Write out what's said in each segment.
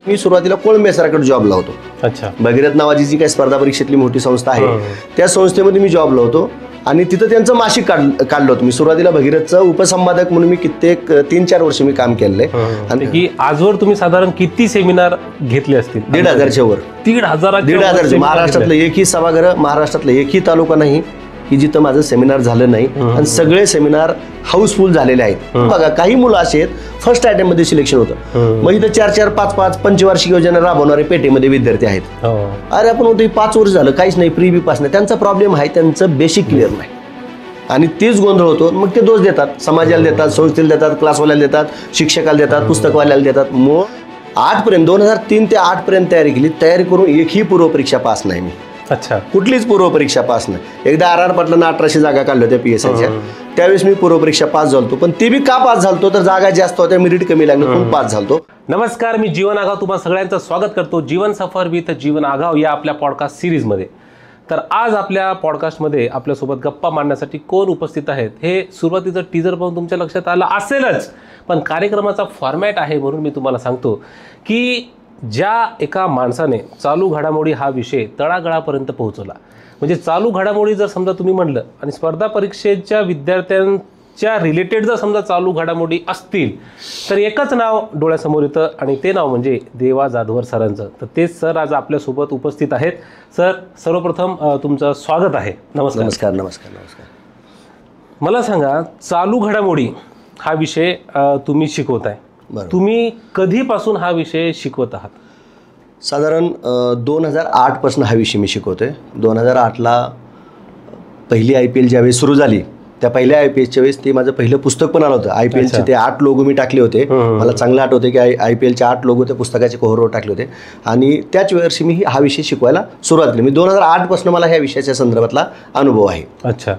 मी सुरुवातीला कोळंबे सराकडे जॉबला होतो. अच्छा. भगीरथ नावाची जी काही स्पर्धा परीक्षेतली मोठी संस्था आहे त्या संस्थेमध्ये मी जॉबला होतो आणि तिथं त्यांचं मासिक काढलं होतं. मी सुरुवातीला भगीरथचं उपसंपादक म्हणून मी कित्येक 3-4 वर्ष मी काम केलंय. आणि की आजवर तुम्ही साधारण किती सेमिनार घेतले असतील? 1,500च्या वर. 1,500 महाराष्ट्रातलं एकही सभागृह, महाराष्ट्रातलं एकही तालुका नाही की जिथं माझं सेमिनार झालं नाही. आणि सगळे सेमिनार हाऊसफुल झालेले आहेत. बघा, काही मुलं असे आहेत फर्स्ट आयटम मध्ये सिलेक्शन होतं, मग इथं 4-4, 5-5 पंचवार्षिक योजना राबवणारे पेठेमध्ये विद्यार्थी आहेत. अरे आपण होतो 5 वर्ष झालं काहीच नाही, प्री बी पास नाही. त्यांचा प्रॉब्लेम आहे, त्यांचं बेसिक क्लिअर नाही आणि तेच गोंधळ होतो. मग ते दोष देतात, समाजाला देतात, संस्थेला देतात, क्लासवाल्याला देतात, शिक्षकाला देतात, पुस्तकवाल्याला देतात. मग 2003 ते 8 पर्यंत तयारी केली. तयारी करून एकही पूर्वपरीक्षा पास नाही मी. अच्छा. कुठलीच पूर्वपरीक्षा पास नाही. एकदा RR पाटलांना 1800 जागा काढल्या होत्या PSIच्या, त्यावेळेस मी पूर्वपरीक्षा पास झालतो. पण ते बी का पास झालतो तर जागा जास्त होत्या, मेरिट कमी लागलं पण पास झालतो. नमस्कार, मी जीवन आघाव तुम्हा सगळ्यांचं स्वागत करतो जीवन सफर विथ जीवन आघाव या आपल्या पॉडकास्ट सिरीजमध्ये. तर आज आपल्या पॉडकास्टमध्ये आपल्यासोबत गप्पा मांडण्यासाठी कोण उपस्थित आहेत हे सुरुवातीचं टीजर पाहून तुमच्या लक्षात आलं असेलच. पण कार्यक्रमाचा फॉर्मॅट आहे म्हणून मी तुम्हाला सांगतो की ज्या एका माणसाने चालू घडामोडी हा विषय तळागाळापर्यंत पोहोचवला, म्हणजे चालू घडामोडी जर समजा तुम्ही म्हणलं आणि स्पर्धा परीक्षेच्या विद्यार्थ्यांच्या रिलेटेड जर समजा चालू घडामोडी असतील तर एकच नाव डोळ्यासमोर येतं आणि ते नाव म्हणजे देवा जाधवर सरांचं. तर तेच सर आज आपल्यासोबत उपस्थित आहेत. सर, सर्वप्रथम तुमचं स्वागत आहे. नमस्कार. नमस्कार. नमस्कार. नमस्कार. मला सांगा, चालू घडामोडी हा विषय तुम्ही शिकवताय, तुम्ही कधीपासून हा विषय शिकवत आहात? साधारण 2008 पासून हा विषय मी शिकवतोय. 2008ला पहिली IPL ज्यावेळेस सुरू झाली, त्या पहिल्या IPLच्या वेळेस ते माझं पहिलं पुस्तक पण आलं होतं. IPLचे ते 8 लोगो मी टाकले होते. मला चांगलं आठवते की IPLचे 8 लोगो त्या पुस्तकाचे कव्हरवर टाकले होते आणि त्याच वर्षी मी हा विषय शिकवायला सुरुवात केली. मी 2008 पासून मला ह्या विषयाच्या संदर्भातला अनुभव आहे. अच्छा.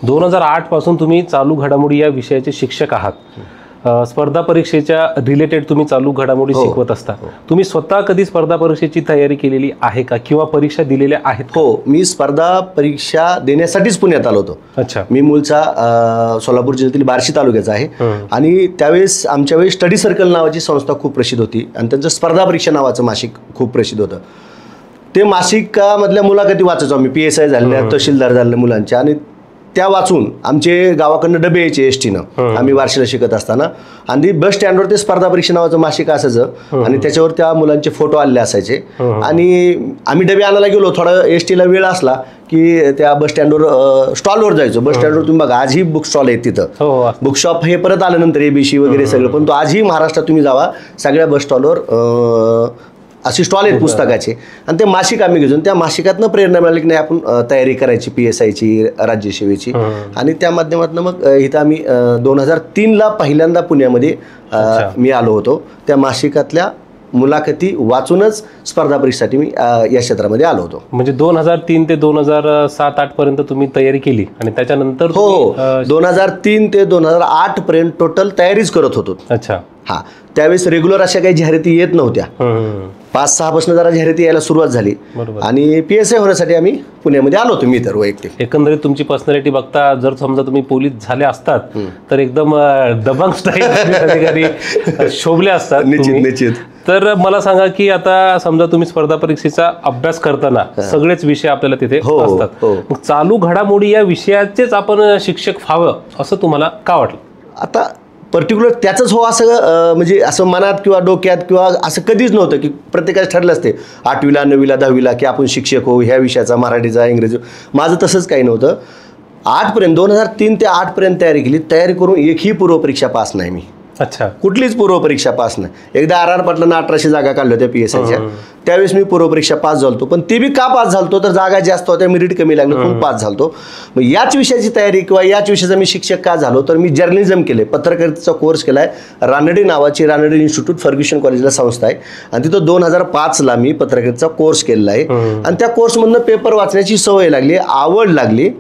2008 पासून तुम्ही चालू घडामोडी या विषयाचे शिक्षक आहात. स्पर्धा परीक्षेच्या रिलेटेड तुम्ही चालू घडामोडी शिकवत असता. तुम्ही स्वतः कधी स्पर्धा परीक्षेची तयारी केलेली आहे का किंवा परीक्षा दिलेल्या आहेत? हो, मी स्पर्धा परीक्षा देण्यासाठीच पुण्यात आलो होतो. अच्छा. मी मूळचा सोलापूर जिल्ह्यातील बार्शी तालुक्याचा आहे आणि त्यावेळेस आमच्या वेळेस स्टडी सर्कल नावाची संस्था खूप प्रसिद्ध होती आणि त्यांचं स्पर्धा परीक्षा नावाचं मासिक खूप प्रसिद्ध होतं. ते मासिकामधल्या मुलाखती वाचायचो आम्ही, PSI झालेल्या, तहसीलदार झालेल्या मुलांच्या, आणि त्या वाचून आमचे गावाकडनं डबे यायचे एसटीनं आम्ही बार्शीला शिकत असताना. आणि बस स्टँडवर ते स्पर्धा परीक्षा नावाचं मासिक असायचं आणि त्याच्यावर त्या मुलांचे फोटो आलेले असायचे. आणि आम्ही डबे आणायला गेलो, थोडा एसटीला वेळ असला की त्या बस स्टँडवर स्टॉलवर जायचो. बस स्टँडवर तुम्ही बघा आजही बुक स्टॉल आहेत तिथं. बुक शॉप हे परत आल्यानंतर ABC वगैरे सगळं, पण तो आजही महाराष्ट्रात तुम्ही जावा सगळ्या बस स्टॉलवर अशी स्टॉल आहेत पुस्तकाचे. आणि ते मासिक आम्ही घेऊन त्या मासिकातनं प्रेरणा मिळाली की नाही आपण तयारी करायची PSIची, राज्यसेवेची. आणि त्या माध्यमातून मग इथं आम्ही 2003ला पहिल्यांदा पुण्यामध्ये मी आलो होतो. त्या मासिकातल्या मुलाखती वाचूनच स्पर्धा परीक्षेसाठी मी या क्षेत्रामध्ये आलो होतो. म्हणजे 2003 ते 2007-8 पर्यंत तुम्ही तयारी केली आणि त्याच्यानंतर? हो, 2003 ते 2008 पर्यंत टोटल तयारीच करत होतो. अच्छा. हा, त्यावेळेस रेग्युलर अशा काही जाहिराती येत नव्हत्या. 5-6 पासून जरा जाहिराती यायला सुरुवात झाली आणि PSI होण्यासाठी आम्ही पुण्यामध्ये आलो होतो मी तर वैयक्तिक. एकंदरीत तुमची पर्सनॅलिटी बघता जर समजा तुम्ही पोलीस झाले असतात तर एकदम दबंग स्टाईल शोभले असतात. निश्चित. तर मला सांगा की आता समजा तुम्ही स्पर्धा परीक्षेचा अभ्यास करताना सगळेच विषय आपल्याला तिथे असतात, मग चालू घडामोडी या विषयाचेच आपण शिक्षक व्हावं असं तुम्हाला का वाटलं? आता पर्टिक्युलर त्याचंच हो असं म्हणजे असं मनात किंवा डोक्यात किंवा असं कधीच नव्हतं की प्रत्येकाचं ठरलं असते 8वीला 9वीला 10वीला की आपण शिक्षक हो ह्या विषयाचा, मराठीचा, इंग्रजी. माझं तसंच काही नव्हतं. 2003 ते 8 पर्यंत तयारी केली. तयारी करून एकही पूर्वपरीक्षा पास नाही मी. अच्छा. कुठलीच पूर्वपरीक्षा पास नाही. एकदा RR पाटलांना 1800 जागा काढल्या होत्या PSIच्या, त्यावेळेस मी पूर्वपरीक्षा पास झालतो. पण ते बी का पास झालतो तर जागा जास्त होत्या, मेरिट कमी लागलं पण पास झालतो. मग याच विषयाची तयारी किंवा याच विषयाचा मी शिक्षक का झालो तर मी जर्नलिझम केले, पत्रकारितेचा कोर्स केलाय. रानडे नावाची रानडे इन्स्टिट्यूट फर्ग्युसन कॉलेजला संस्था आहे आणि तिथं 2005ला मी पत्रकारितेचा कोर्स केलेला आहे. आणि त्या कोर्समधनं पेपर वाचण्याची सवय लागली, आवड लागली.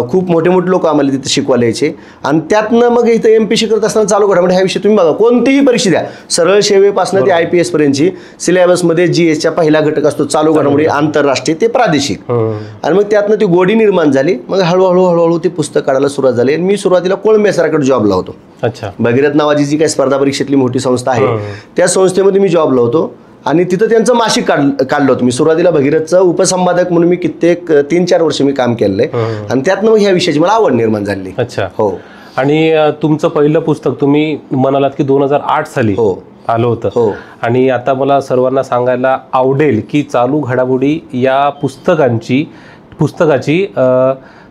खूप मोठे मोठे लोक आम्हाला तिथे शिकवायला यायचे आणि त्यातनं मग इथं MPSC करत असताना चालू घडामोडी ह्या विषय तुम्ही बघा कोणतीही परीक्षा द्या, सरळ सेवेपासून ते IPS पर्यंतची सिलेबसमध्ये GSच्या पहिला घटक असतो चालू घडामोडी, आंतरराष्ट्रीय ते प्रादेशिक. आणि मग त्यातनं ती गोडी निर्माण झाली. मग हळूहळू ते पुस्तक काढायला सुरुवात झाली. आणि मी सुरुवातीला कोळंबे सराकडे जॉबला होतो. अच्छा. भगीरथ नावाची जी काही स्पर्धा परीक्षेतली मोठी संस्था आहे त्या संस्थेमध्ये मी जॉबला होतो आणि तिथं त्यांचं मासिक काढलं होतं मी. सुरुवातीला भगीरथचं उपसंपादक म्हणून मी कित्येक 3-4 वर्ष मी काम केलंय आणि त्यातनं मग ह्या विषयाची मला आवड निर्माण झाली. अच्छा. हो. आणि तुमचं पहिलं पुस्तक तुम्ही म्हणालात की 2008 साली आलं होतं. हो. आणि आता मला सर्वांना सांगायला आवडेल की चालू घडामोडी या पुस्तकाची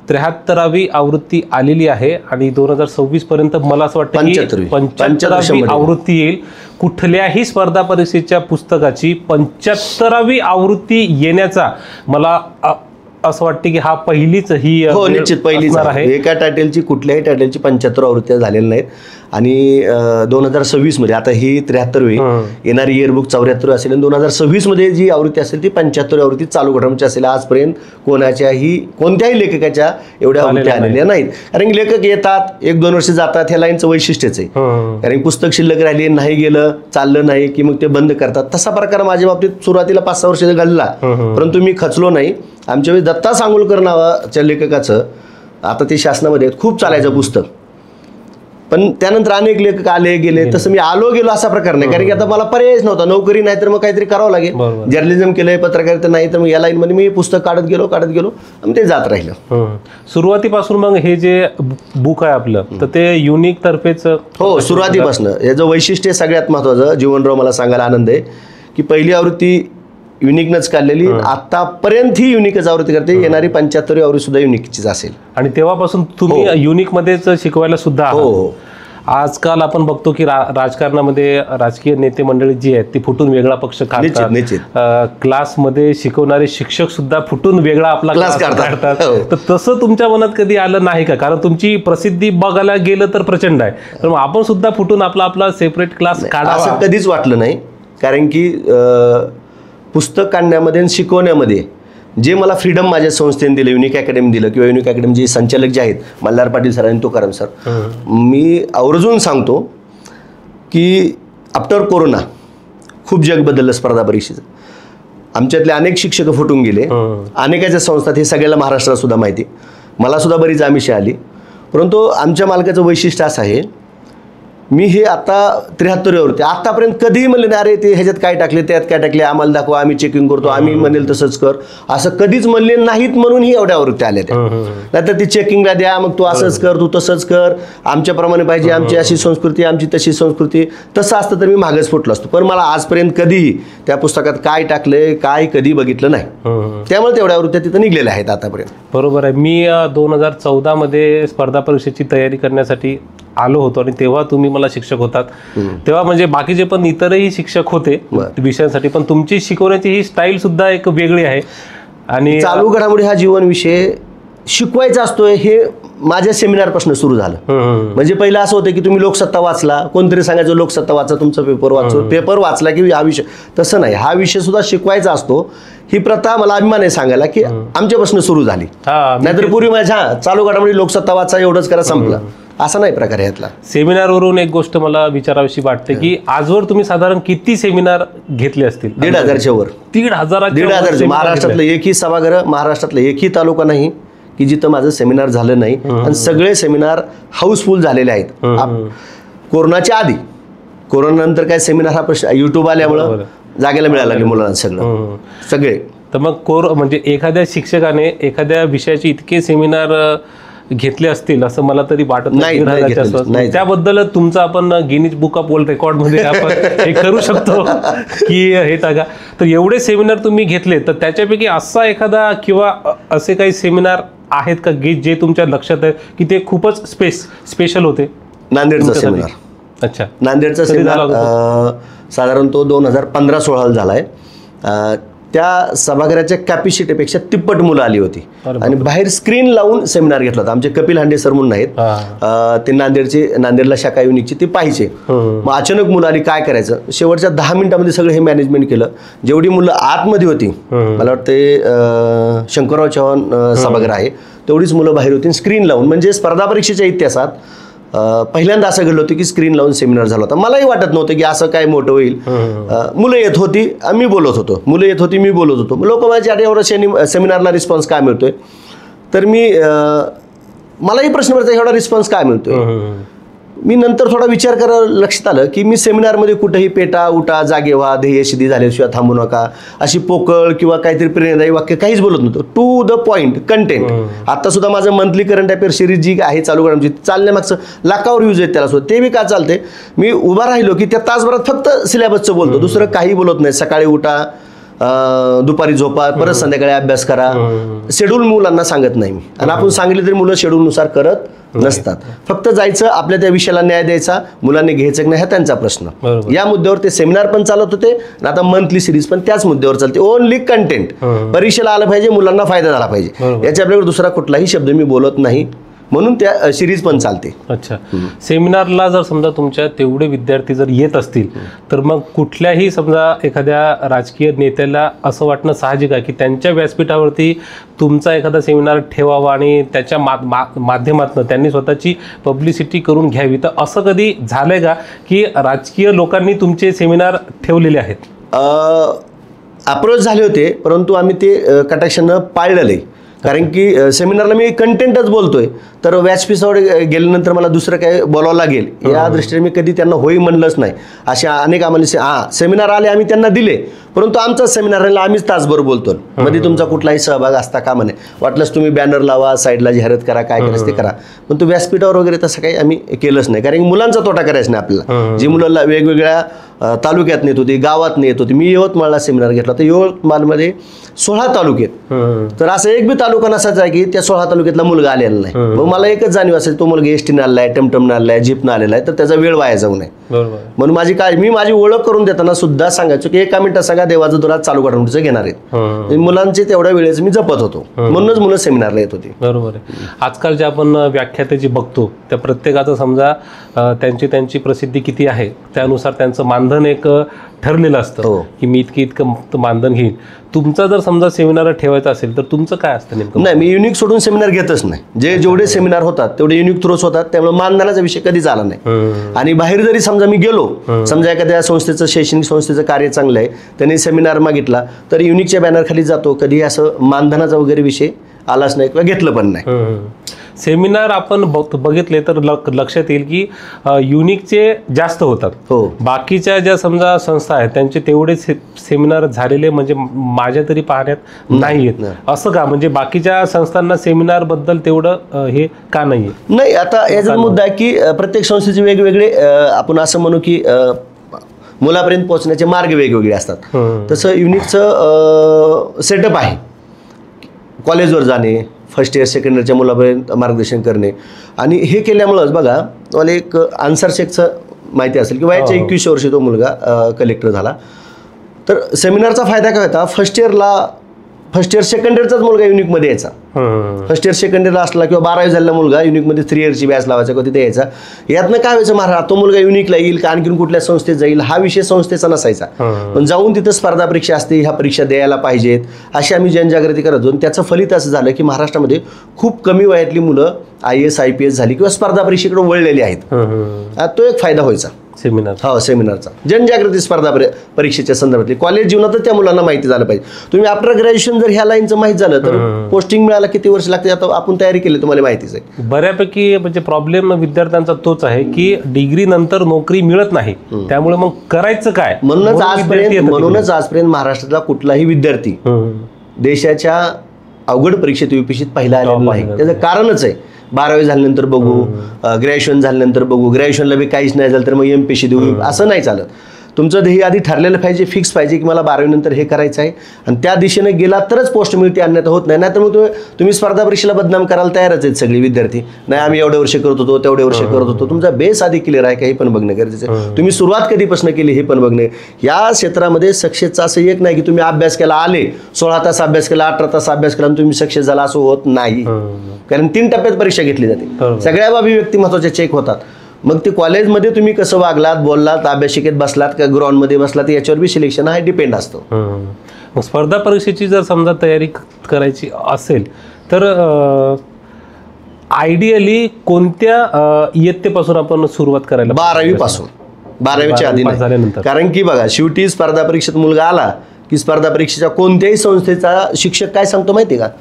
73वी आवृत्ती आलेली आहे आणि 2026 पर्यंत मला असं वाटतं की 75वी आवृत्ती येईल. कुठल्याही स्पर्धा परीक्षेच्या पुस्तकाची 75वी आवृत्ती येण्याचा मला असं वाटतं की हा पहिलीच ही निश्चित पहिलीच आहे. एका टायटलची कुठल्याही टायटलची 75 आवृत्त्या झालेल्या नाहीत. आणि 2026 मध्ये आता ही 73वी येणारी इयरबुक 74 असेल आणि 2026 मध्ये जी आवृत्ती असेल ती 75वी आवृत्ती चालू घडामोडीची असेल. आजपर्यंत कोणत्याही लेखकाच्या एवढ्या आवृत्त्या आलेल्या नाहीत. कारण की लेखक येतात 1-2 वर्ष जातात, ह्या लाईनचं वैशिष्ट्यच आहे. कारण पुस्तक शिल्लक राहिले, नाही गेलं, चाललं नाही की मग ते बंद करतात. तसा प्रकार माझ्या बाबतीत सुरुवातीला 5-6 वर्ष घडला, परंतु मी खचलो नाही. आमच्या वेळी दत्ता सांगोलकर नावाच्या लेखकाचं आता ते शासनामध्ये खूप चालायचं पुस्तक, पण त्यानंतर अनेक लेखक आले गेले. तसं मी आलो गेलो असा प्रकार नाही, कारण की आता मला पर्यायच नव्हता. नोकरी नाही तर मग काहीतरी करावं लागेल. जर्नलिझम केलंय, पत्रकारिता नाही तर मग या लाईनमध्ये मी पुस्तक काढत गेलो आणि ते जात राहिलं. सुरुवातीपासून मग हे जे बुक आहे आपलं तर ते युनिक तर्फेच. हो, सुरुवातीपासून याचं वैशिष्ट्य सगळ्यात महत्वाचं जीवनराव मला सांगायला आनंद आहे की पहिली आवृत्ती युनिकनच काढलेली, आतापर्यंत ही युनिकच आवृत्ती करते. येणारी 75वी आवृत्ती सुद्धा युनिकचीच असेल. आणि तेव्हापासून तुम्ही युनिक मध्येच शिकवायला सुद्धा. हो. आजकाल आपण बघतो की राजकारणामध्ये राजकीय नेते मंडळी जी आहेत ती फुटून वेगळा पक्ष काढतात. क्लासमध्ये शिकवणारे शिक्षक सुद्धा फुटून वेगळा आपला क्लास काढतात. तर तसं तुमच्या मनात कधी आलं नाही का? कारण तुमची प्रसिद्धी बघायला गेलं तर प्रचंड आहे, तर मग आपण सुद्धा फुटून आपला सेपरेट क्लास काढावा असं कधीच वाटलं नाही. कारण की पुस्तक काढण्यामध्ये आणि शिकवण्यामध्ये जे मला फ्रीडम माझ्या संस्थेने दिलं, युनिक अकॅडमी दिलं किंवा युनिक अकॅडमी जे संचालक जे आहेत मल्हार पाटील सर आणि तुकाराम सर, मी आवर्जून सांगतो की आफ्टर कोरोना खूप जग बदललं स्पर्धा परीक्षेचं. आमच्यातले अनेक शिक्षक फुटून गेले, अनेकाच्या संस्थात, हे सगळ्याला महाराष्ट्रात सुद्धा माहिती. मला सुद्धा बरीच आमिषे आली, परंतु आमच्या मालकाचं वैशिष्ट्य असं आहे, मी हे आता 73 आवृत्ती आतापर्यंत कधीही म्हणले नाही अरे ते ह्याच्यात काय टाकले, त्यात काय टाकले, आम्हाला दाखवा, आम्ही चेकिंग करतो, आम्ही म्हणेल तसंच कर, असं कधीच म्हणले नाहीत. म्हणून ही एवढ्या आवृत्त्या आल्या त्या. नाहीतर ती चेकिंगला द्या, मग तू असंच कर, तू तसंच कर, आमच्याप्रमाणे पाहिजे, आमची अशी संस्कृती, आमची तशी संस्कृती. तसं असतं तर मी मागच फुटलो असतो. पण मला आजपर्यंत कधीही त्या पुस्तकात काय टाकलंय काय कधी बघितलं नाही. त्यामुळे तेवढ्या आवृत्त्या तिथं निघलेल्या आहेत आतापर्यंत. बरोबर आहे. मी 2014 मध्ये स्पर्धा परीक्षेची तयारी करण्यासाठी आलो होतो आणि तेव्हा तुम्ही मला शिक्षक होतात. तेव्हा म्हणजे बाकीचे पण इतरही शिक्षक होते विषयांसाठी, पण तुमची शिकवण्याची ही स्टाईल सुद्धा एक वेगळी आहे. आणि चालू घडामोडी हा जीवन विषय शिकवायचा असतोय हे माझ्या सेमिनारपासून सुरू झालं. म्हणजे पहिलं असं होतं की तुम्ही लोकसत्ता वाचला, कोणतरी सांगायचं लोकसत्ता वाचा, तुमचा पेपर वाचला की हा विषय. तसं नाही, हा विषय सुद्धा शिकवायचा असतो. ही प्रथा मला अभिमान आहे सांगायला की आमच्यापासून सुरू झाली. नाहीतर पूर्वी माझ्या चालू घडामोडी लोकसत्ता वाचा एवढंच करा संपलं, असा नाही प्रकार यातला. सेमिनारवरून एक गोष्ट मला विचारावीशी वाटते की आजवर तुम्ही साधारण किती सेमिनार घेतले असतील? 1,500च्या वर. 1,500. महाराष्ट्रातलं एकही सभागृह, महाराष्ट्रातलं एकही तालुका नाही की जिथं माझं सेमिनार झालं नाही. आणि सगळे सेमिनार हाऊसफुल झालेले आहेत. कोरोनाच्या आधी, कोरोनानंतर काय सेमिनार हा प्रश्न युट्यूब आल्यामुळं जागेला मिळायला लागले मुलांना सगळे. तर मग म्हणजे एखाद्या शिक्षकाने एखाद्या विषयाचे इतके सेमिनार घेतले असतील असं मला तरी वाटत नाही. त्याबद्दल तुमचं आपण Guinness book of world record मध्ये आपण हे करू शकतो की हे टाका. तर एवढे सेमिनार तुम्ही घेतले, तर त्याच्यापैकी असा एखादा किंवा असे काही सेमिनार आहेत का जे तुमच्या लक्षात आहे की ते खूपच स्पेशल होते? नांदेडचा सेमिनार. अच्छा. नांदेडचा सेमिनार साधारण तो 2015-16 झालाय. त्या सभागृहाच्या कॅपॅसिटीपेक्षा तिप्पट मुलं आली होती आणि बाहेर स्क्रीन लावून सेमिनार घेतला होता. आमचे कपिल हांडे सर म्हणून आहेत, ते नांदेडला शाखा युनिकचे, ते पाहिजे. मग अचानक मुलं आली, काय करायचं? शेवटच्या 10 मिनिटांमध्ये सगळं हे मॅनेजमेंट केलं. जेवढी मुलं आतमध्ये होती, मला वाटते शंकरराव चव्हाण सभागृह आहे, तेवढीच मुलं बाहेर होती स्क्रीन लावून. म्हणजे स्पर्धा परीक्षेच्या इतिहासात पहिल्यांदा असं घडलं होतं की स्क्रीन लावून सेमिनार झाला होता. मलाही वाटत नव्हतं की असं काय मोठं होईल. मुलं येत होती, मी बोलत होतो, मुलं येत होती, मी बोलत होतो. लोक माझ्या एवढा सेमिनारला रिस्पॉन्स काय मिळतोय? तर मलाही प्रश्न पडतो एवढा रिस्पॉन्स काय मिळतोय? मी नंतर थोडा विचार करायला लक्षात आलं की मी सेमिनारमध्ये कुठेही पेटा उठा जागे व्हा ध्येय सिद्धी झाल्याशिवाय थांबू नका अशी पोकळ किंवा काहीतरी प्रेरणादायी वाक्य काहीच बोलत नव्हतं. To the point content. आता सुद्धा माझं मंथली करंट अफेअर सिरीज जी आहे चालू करायची चालण्यामागचं लाखावर व्ह्यूज आहेत त्याला सुद्धा. ते बी का चालते मी उभा राहिलो की त्या तासभरात फक्त सिलेबसचं बोलतो, दुसरं काही बोलत नाही. सकाळी उठा, दुपारी झोपा, परत संध्याकाळी अभ्यास करा. शेड्यूल मुलांना सांगत नाही मी, आणि आपण सांगितले तरी मुलं शेड्यूलनुसार करत नसतात. फक्त जायचं, आपल्या त्या विषयाला न्याय द्यायचा, मुलांनी घ्यायचं की नाही हा त्यांचा प्रश्न. या मुद्द्यावर ते सेमिनार पण चालत होते आणि आता मंथली सिरीज पण त्याच मुद्द्यावर चालते. Only content. परीक्षेला आलं पाहिजे, मुलांना फायदा झाला पाहिजे, याच्या आपल्याकडे दुसरा कुठलाही शब्द मी बोलत नाही, म्हणून त्या सिरीज पण चालते. अच्छा. सेमिनारला जर समजा तुमच्या तेवढे विद्यार्थी जर येत असतील तर मग कुठल्याही समजा एखाद्या राजकीय नेत्याला असं वाटणं साहजिक आहे की त्यांच्या व्यासपीठावरती तुमचा एखादा सेमिनार ठेवावा आणि त्याच्या माध्यमातून त्यांनी स्वतःची पब्लिसिटी करून घ्यावी. तर असं कधी झालंय का की राजकीय लोकांनी तुमचे सेमिनार ठेवलेले आहेत? अप्रोच झाले होते, परंतु आम्ही ते कटाक्षानं पाळलेलं आहे. कारण की सेमिनारला मी कंटेंटच बोलतोय, तर व्यासपीठावर गेल्यानंतर मला दुसरं काय बोलावं लागेल या दृष्टीने मी कधी त्यांना होई म्हणलंच नाही. अशा अनेक आम्हाला सेमिनार आले, आम्ही त्यांना दिले, परंतु आमचाच सेमिनार राहिला, आम्हीच तासभर बोलतो. मध्ये तुमचा कुठलाही सहभाग असता का म्हणे. वाटलंच तुम्ही बॅनर लावा, साईडला जाहिरात करा, काय करायचं ते करा, पण तो व्यासपीठावर वगैरे तसं काही आम्ही केलंच नाही. कारण मुलांचा तोटा करायचा नाही आपल्याला. जी मुलांना वेगवेगळ्या तालुक्यात नेत होती, गावात नेत होती. मी यवतमाळला सेमिनार घेतला, तर यवतमाळमध्ये 16 तालुके, तर असं एक बी तालुका नसायचा आहे की त्या 16 तालुक्यातला मुलगा आलेला नाही. मग मला एकच जाणीव असेल, तो मुलगा एसटीनं आलेला आहे, टमटमनं आलेला आहे, जीपनं आलेला आहे, तर त्याचा वेळ वाया जाऊ नये. म्हणून मी माझी ओळख करून देताना सुद्धा सांगायचो की 1 मिनिटात सांगा देवाचं दुरात चालू घडामोडीचं घेणार आहेत. मुलांचे तेवढ्या वेळेचं मी जपत होतो, म्हणूनच मुलं सेमिनारला येत होती. बरोबर आहे. आजकाल जे आपण व्याख्याते जी बघतो त्या प्रत्येकाचं समजा त्यांची प्रसिद्धी किती आहे त्यानुसार त्यांचं मानधन एक ठरलेलं असतं की मी इतकं मानधन घेईन. तुमचा जर समजा सेमिनार ठेवायचा असेल तर तुमचं काय असतं नेमकं? नाही, मी युनिक सोडून सेमिनार घेतच नाही. जेवढे सेमिनार होतात तेवढे युनिक थ्रोच होतात, त्यामुळे मानधनाचा विषय कधीच आला नाही. आणि बाहेर जरी समजा मी गेलो, समजा एखाद्या संस्थेचं शैक्षणिक संस्थेचं कार्य चांगलं आहे, त्यांनी सेमिनार मागितला तर युनिकच्या बॅनरखाली जातो. कधी असं मानधनाचा वगैरे विषय आलाच नाही किंवा घेतलं पण नाही. सेमिनार आपण बघितले तर लक्षात येईल की युनिकचे जास्त होतात. बाकीच्या ज्या समजा संस्था आहेत त्यांचे तेवढे सेमिनार झालेले म्हणजे माझ्या तरी पाहण्यात नाही आहेत. असं का? म्हणजे बाकीच्या संस्थांना सेमिनार बद्दल तेवढं हे का नाहीये? नाही, आता याचा मुद्दा आहे की प्रत्येक संस्थेचे वेगवेगळे आपण असं म्हणू की मुलापर्यंत पोहोचण्याचे मार्ग वेगवेगळे असतात. तसं युनिकचं सेटअप आहे. कॉलेजवर जाणे, फर्स्ट इयर सेकंड इयरच्या मुलापर्यंत मार्गदर्शन करणे, आणि हे केल्यामुळंच बघा मला एक आन्सर शेकचं माहिती असेल की वयाच्या 21 वर्षी तो मुलगा कलेक्टर झाला. तर सेमिनारचा फायदा काय होता, फर्स्ट इयर सेकंड इयरचाच मुलगा युनिकमध्ये यायचा. फर्स्ट इयर सेकंड इयरला असला किंवा 12वी झालेला मुलगा युनिकमध्ये 3 इयरची बॅच लावायचा किंवा तिथे यायचा. यातनं काय व्हायचं, महाराज तो मुलगा युनिकला येईल का आणखीन कुठल्या संस्थेत जाईल हा विषय संस्थेचा नसायचा. पण जाऊन तिथं स्पर्धा परीक्षा असते, ह्या परीक्षा द्यायला पाहिजेत अशी आम्ही जनजागृती करत होतो. त्याचं फलित असं झालं की महाराष्ट्रामध्ये खूप कमी वयातली मुलं IAS IPS झाली किंवा स्पर्धा परीक्षेकडे वळलेली आहेत. तो एक फायदा व्हायचा सेमिनारचा. जनजागृती स्पर्धा परीक्षेच्या संदर्भातली कॉलेज जीवनातच त्या मुलांना माहिती झालं पाहिजे. तुम्ही आफ्टर ग्रॅज्युएशन जर ह्या लाईनचं माहिती झालं तर पोस्टिंग मिळायला किती वर्ष लागते, आता आपण तयारी केली तुम्हाला माहितीच आहे. बऱ्यापैकी म्हणजे प्रॉब्लेम विद्यार्थ्यांचा तोच आहे की डिग्री नंतर नोकरी मिळत नाही, त्यामुळे मग करायचं काय. म्हणूनच आजपर्यंत महाराष्ट्रातला कुठलाही विद्यार्थी देशाच्या अवघड परीक्षेत UPSCत पहिला आलेला नाही. त्याचं कारणच आहे 12वी झाल्यानंतर बघू, ग्रॅज्युएशन झाल्यानंतर बघू, ग्रॅज्युएशनला बी काहीच नाही झालं तर मग MPSC देऊ, असं नाही चालत. तुमचं ध्येय आधी ठरलेलं पाहिजे, फिक्स पाहिजे की मला 12वी नंतर हे करायचं आहे, आणि त्या दिशेने गेला तरच पोस्ट मिळते, अन्यथा होत नाही. नाहीतर मग तुम्ही स्पर्धा परीक्षेला बदनाम करायला तयारच आहेत सगळे विद्यार्थी. नाही आम्ही एवढे वर्ष करत होतो, तेवढे वर्ष करत होतो. तुमचा बेस आधी क्लिअर आहे का हे पण बघणं गरजेचं आहे. तुम्ही सुरुवात कधीपासून केली हे पण बघणे. या क्षेत्रामध्ये सक्सेसचं असं एक नाही की तुम्ही अभ्यास केला, आले 16 तास अभ्यास केला, 18 तास अभ्यास केला आणि तुम्ही सक्सेस झाला, असं होत नाही. कारण 3 टप्प्यात परीक्षा घेतली जाते. सगळ्या बाबी व्यक्तिमत्वाच्या चेक होतात. मग ते कॉलेजमध्ये तुम्ही कसं वागलात, बोललात, अभ्यासिकेत बसलात का ग्राउंडमध्ये बसलात याच्यावर बी सिलेक्शन हा डिपेंड असतो. मग स्पर्धा परीक्षेची जर समजा तयारी करायची असेल तर आयडियली कोणत्या इयत्तेपासून आपण सुरुवात करायला? 12वी पासून, 12वीच्या आधी झाल्यानंतर. कारण की बघा शेवटी स्पर्धा परीक्षेत मुलगा आला की स्पर्धा परीक्षेच्या कोणत्याही संस्थेचा शिक्षक काय सांगतो माहिती आहे का?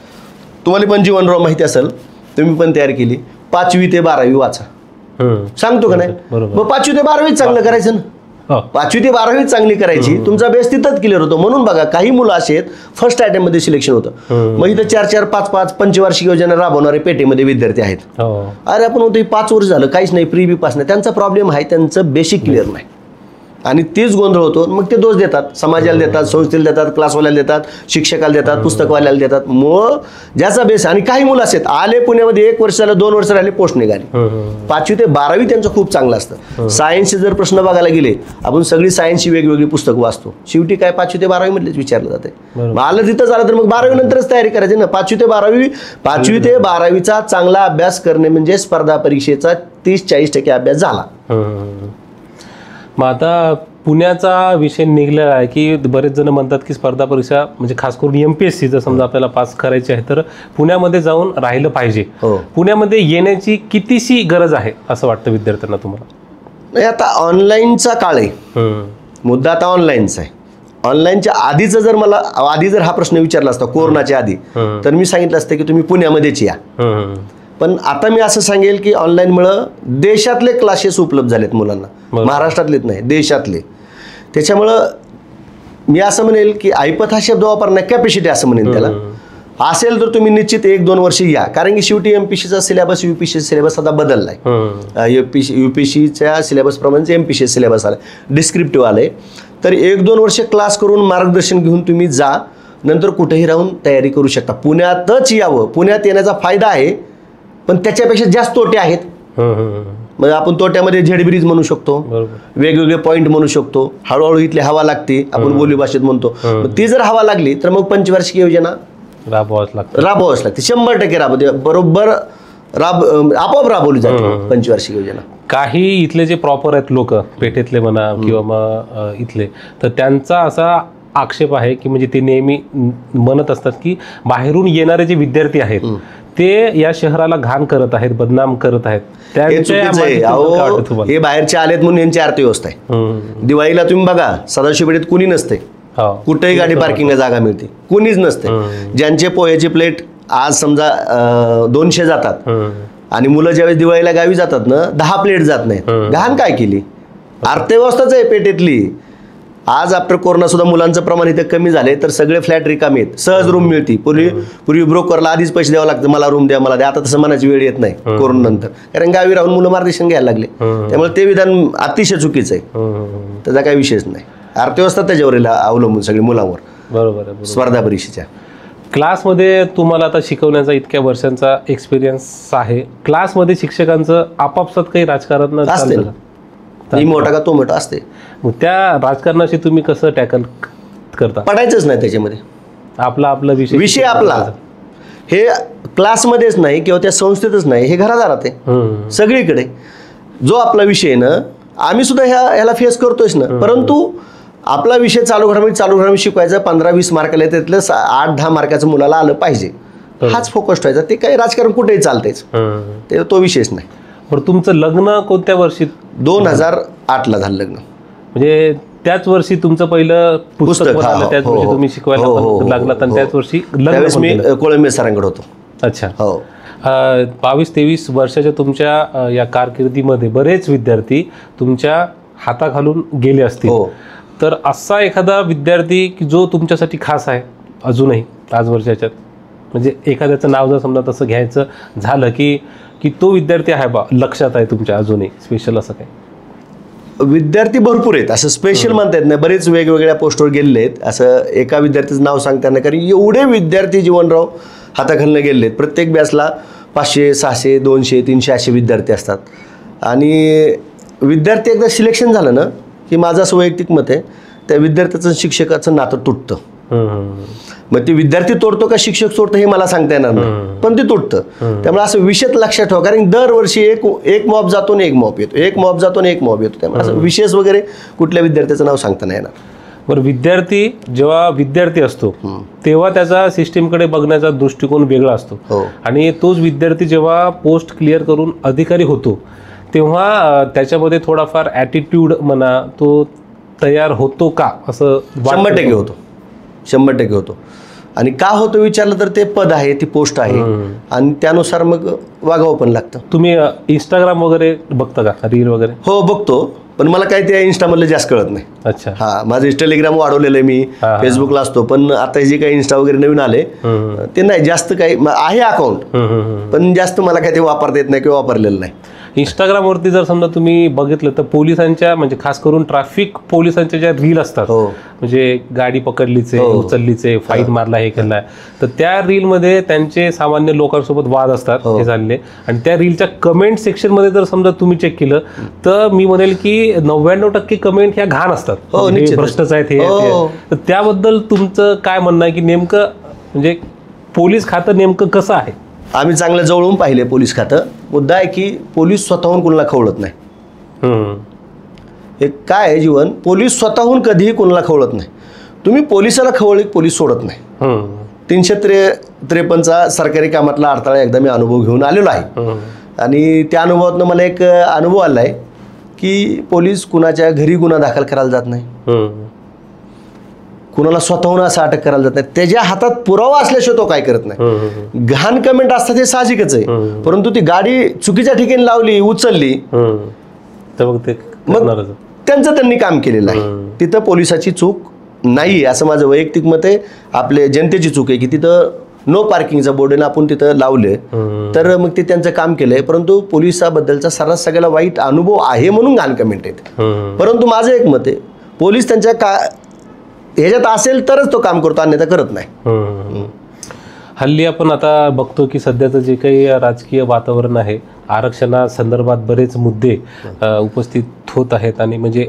तुम्हाला पण जीवनराव माहिती असेल, तुम्ही पण तयार केली. 5वी ते 12वी वाचा, सांगतो का नाही? बरोबर. मग 5वी ते 12वी चांगलं करायचं ना. 5वी ते 12वी चांगली करायची, तुमचा बेस तिथंच क्लिअर होतो. म्हणून बघा काही मुलं असे आहेत फर्स्ट अटेम्प्ट मध्ये सिलेक्शन होतं. मग इथं 4-4, 5-5 पंचवार्षिक योजना राबवणारे पेठेमध्ये विद्यार्थी आहेत. अरे आपण होतो 5 वर्ष झालं काहीच नाही, प्री बी पास नाही. त्यांचा प्रॉब्लेम आहे, त्यांचं बेसिक क्लिअर नाही आणि तेच गोंधळ होतो. मग ते दोष देतात, समाजाला देतात, संस्थेला देतात, क्लासवाल्याला देतात, शिक्षकाला देतात, पुस्तकवाल्याला देतात. मग ज्याचा बेस. आणि काही मुलं असतात आले पुण्यामध्ये 1 वर्ष झालं, 2 वर्ष राहिले, पोस्ट निघाली. 5वी ते 12वी त्यांचं खूप चांगलं असतं. सायन्सचे जर प्रश्न बघायला गेले, आपण सगळी सायन्सची वेगवेगळी पुस्तकं वाचतो. शेवटी काय 5वी ते 12वी मधलेच विचारलं जाते. मग आलं तिथं झालं तर मग 12वी नंतरच तयारी करायची ना. 5वी ते 12वीचा चांगला अभ्यास करणे म्हणजे स्पर्धा परीक्षेचा 30-40% अभ्यास झाला. मग आता पुण्याचा विषय निघलेला आहे की बरेच जण म्हणतात की स्पर्धा परीक्षा म्हणजे खास करून MPSC जर समजा आपल्याला पास करायची आहे तर पुण्यामध्ये जाऊन राहिलं पाहिजे. पुण्यामध्ये येण्याची कितीशी गरज आहे असं वाटतं विद्यार्थ्यांना तुम्हाला? नाही, आता ऑनलाईनचा काळ आहे. मुद्दा आता ऑनलाईनचा आहे. ऑनलाईनच्या आधीचं जर मला जर हा प्रश्न विचारला असता कोरोनाच्या आधी, तर मी सांगितलं असतं की तुम्ही पुण्यामध्येच या. पण आता मी असं सांगेल की ऑनलाईनमुळं देशातले क्लासेस उपलब्ध झालेत मुलांना, महाराष्ट्रातलेच नाही, देशातले. त्याच्यामुळं मी असं म्हणेल की ऐपत हा शब्द वापरणार, कॅपॅसिटी असं म्हणेल त्याला. असेल तर तुम्ही निश्चित 1-2 वर्ष या, कारण की शेवटी MPSCचा सिलेबस UPSC सिलेबस आता बदललाय. UPSCच्या सिलेबस प्रमाणे MPSC सिलेबस आलाय, डिस्क्रिप्टिव्ह आलंय. तर 1-2 वर्ष क्लास करून मार्गदर्शन घेऊन तुम्ही जा, नंतर कुठेही राहून तयारी करू शकता. पुण्यातच यावं. पुण्यात येण्याचा फायदा आहे, पण त्याच्यापेक्षा जास्त तोटे आहेत. मग आपण तोट्यामध्ये झेडब्रिज म्हणू शकतो, वेगवेगळे पॉईंट म्हणू शकतो. हळूहळू इथली हवा लागते, आपण बोली भाषेत म्हणतो. ती जर हवा लागली तर मग पंचवार्षिक योजना राबवावंच लागते. 100% राबवते, बरोबर आपोआप राबवली जाते पंचवार्षिक योजना. काही इथले जे प्रॉपर आहेत लोक, पेठेतले म्हणा किंवा मग इथले, तर त्यांचा असा आक्षेप आहे की म्हणजे ते नेहमी म्हणत असतात की बाहेरून येणारे जे विद्यार्थी आहेत ते या शहराला घाण करत आहेत, बदनाम करत आहेत. हे बाहेरचे आलेत म्हणून यांची अर्थव्यवस्था आहे. दिवाळीला तुम्ही बघा सदाशिव पेठेत कुणी नसते, कुठेही गाडी पार्किंगला जागा मिळते, कुणीच नसते. ज्यांचे पोह्याची प्लेट आज समजा 200 जातात आणि मुलं ज्यावेळेस दिवाळीला गावी जातात ना 10 प्लेट जात नाहीत. घाण काय केली? अर्थव्यवस्थाच आहे पेठेतली. आज आफ्टर कोरोना सुद्धा मुलांचं प्रमाण इथे कमी झाले, तर सगळे फ्लॅट रिकामे आहेत, सहज रूम मिळते. पूर्वी ब्रोकरला आधीच पैसे द्यावं लागतं, मला रूम द्या, मला द्या. आता तसं मनाची वेळ येत नाही कोरोना नंतर, कारण गावी राहून मुलं मार्गदर्शन घ्यायला लागले. त्यामुळे ते विधान अतिशय चुकीचं आहे. त्याचा काही विषयच नाही. अर्थव्यवस्था त्याच्यावर अवलंबून सगळी मुलांवर. बरोबर. स्पर्धा परीक्षेच्या क्लासमध्ये तुम्हाला आता शिकवण्याचा इतक्या वर्षांचा एक्सपिरियन्स आहे. क्लासमध्ये शिक्षकांचं आपापसात काही राजकारण असते, मी मोठा का तो मोठा असते. मग त्या राजकारणाशी तुम्ही कसं टॅकल करता? पडायचंच नाही त्याच्यामध्ये. आपला विषय आपला हे क्लासमध्येच नाही किंवा त्या संस्थेतच नाही, हे घरादारात आहे सगळीकडे. जो आपला विषय आहे ना, आम्ही सुद्धा ह्याला फेस करतोयच ना. परंतु आपला विषय चालू घडामोडी शिकवायचा. 15-20 मार्काला त्यातलं 8-10 मार्काचं मुलाला आलं पाहिजे, हाच फोकस ठेवायचा. ते काही राजकारण कुठेही चालतेच, ते तो विषयच नाही. बरं, तुमचं लग्न कोणत्या वर्षी? 2008ला झालं लग्न. म्हणजे त्याच वर्षी तुमचं पहिलं पुस्तक आलं, त्याच वर्षी तुम्ही शिकवायला लागलात आणि त्याच वर्षी लग्न. मी कोळंबे सरांकडे होतो. अच्छा. 22-23 वर्षाच्या तुमच्या या कारकिर्दीमध्ये बरेच विद्यार्थी तुमच्या हाताखालून गेले असतील. तर असा एखादा विद्यार्थी की जो तुमच्यासाठी खास आहे अजूनही आज वर्षाच्यात, म्हणजे एखाद्याचं नाव जर समजा तसं घ्यायचं झालं की तो विद्यार्थी आहे बा, लक्षात आहे तुमच्या अजूनही स्पेशल असं काय? विद्यार्थी भरपूर आहेत, असं स्पेशल म्हणता येत नाही. बरेच वेगवेगळ्या पोस्टवर गेलेले आहेत. असं एका विद्यार्थीचं नाव सांगता नाही, कारण एवढे विद्यार्थी जीवनराव हाताखालनं गेलेले आहेत. प्रत्येक बॅचला 500, 600, 200, 300 असे विद्यार्थी असतात. आणि विद्यार्थी एकदा सिलेक्शन झालं ना की माझं असं वैयक्तिक मत आहे, त्या विद्यार्थ्याचं शिक्षकाचं नातं तुटतं. मग ते विद्यार्थी तोडतो का शिक्षक तोडतो हे मला सांगता येणार नाही, पण ते तुटतं. त्यामुळे असं विषय लक्षात ठेवा, कारण दरवर्षी एक मॉब जातो आणि एक मॉब येतो, एक मॉब जातो आणि एक मॉब येतो. त्यामुळे असं विशेष वगैरे कुठल्या विद्यार्थ्याचं नाव सांगता नाही येणार. बरं, विद्यार्थी जेव्हा विद्यार्थी असतो तेव्हा त्याचा सिस्टीमकडे बघण्याचा दृष्टिकोन वेगळा असतो. आणि तोच विद्यार्थी जेव्हा पोस्ट क्लिअर करून अधिकारी होतो तेव्हा त्याच्यामध्ये थोडाफार ॲटिट्यूड म्हणा तो तयार होतो का? असं 100% होतो, 100% होतो. आणि का होतं विचारलं तर ते पद आहे, ती पोस्ट आहे आणि त्यानुसार मग वागावं पण लागतं. तुम्ही इंस्टाग्राम वगैरे बघता का, रील वगैरे? हो बघतो, पण मला काय ते इंस्टामधलं जास्त कळत नाही. अच्छा. हा, माझं टेलिग्राम वाढवलेलं आहे मी, फेसबुकला असतो, पण आता जे काही इंस्टा वगैरे नवीन आले ते नाही जास्त काही आहे अकाउंट, पण जास्त मला काही ते वापरता येत नाही किंवा वापरलेलं नाही. इंस्टाग्रामवरती जर समजा तुम्ही बघितलं तर पोलिसांच्या म्हणजे खास करून ट्रॅफिक पोलिसांच्या ज्या रील असतात, म्हणजे गाडी पकडलीचे, उचललीचे, फाईन मारला, हे केलाय, तर त्या रीलमध्ये त्यांचे सामान्य लोकांसोबत वाद असतात हे झालेले. आणि त्या रीलच्या कमेंट सेक्शनमध्ये जर समजा तुम्ही चेक केलं तर मी म्हणेल की 99% कमेंट ह्या घाण असतात, भ्रष्टच आहेत हे. तर त्याबद्दल तुमचं काय म्हणणं आहे की नेमकं म्हणजे पोलीस खातं नेमकं कसं आहे? आम्ही चांगलं जवळून पाहिले पोलीस खातं. मुद्दा आहे की पोलीस स्वतःहून कोणाला खवळत नाही. एक काय आहे जीवन, पोलीस स्वतःहून कधीही कोणाला खवळत नाही. तुम्ही पोलिसाला खवळले, पोलीस सोडत नाही. 353चा सरकारी कामातला अडथळा एकदा मी अनुभव घेऊन आलेलो आहे आणि त्या अनुभवातून मला एक अनुभव आला आहे की पोलीस कुणाच्या घरी गुन्हा दाखल करायला जात नाही, कुणाला स्वतःहून असं अटक करायला जात नाही. त्याच्या हातात पुरावा असल्याशिवाय तो काय करत नाही. घाण कमेंट असतात हे साहजिकच आहे, परंतु ती गाडी चुकीच्या ठिकाणी लावली, उचलली, मग त्यांचं त्यांनी काम केलेलं आहे. तिथं पोलिसाची चूक नाही असं माझं वैयक्तिक मत आहे. आपले जनतेची चूक आहे की तिथं नो पार्किंगचा बोर्ड आपण तिथं लावले, तर मग ते त्यांचं काम केलंय. परंतु पोलिसाबद्दलचा सर्रास सगळ्याला वाईट अनुभव आहे म्हणून घाण कमेंट आहेत. परंतु माझं एक मत आहे, पोलीस त्यांच्या ह्याच्यात असेल तरच तो काम करतो, अन्यथा करत नाही. हल्ली आपण आता बघतो की सध्याचं जे काही राजकीय वातावरण आहे, आरक्षणासंदर्भात बरेच मुद्दे उपस्थित होत आहेत. आणि म्हणजे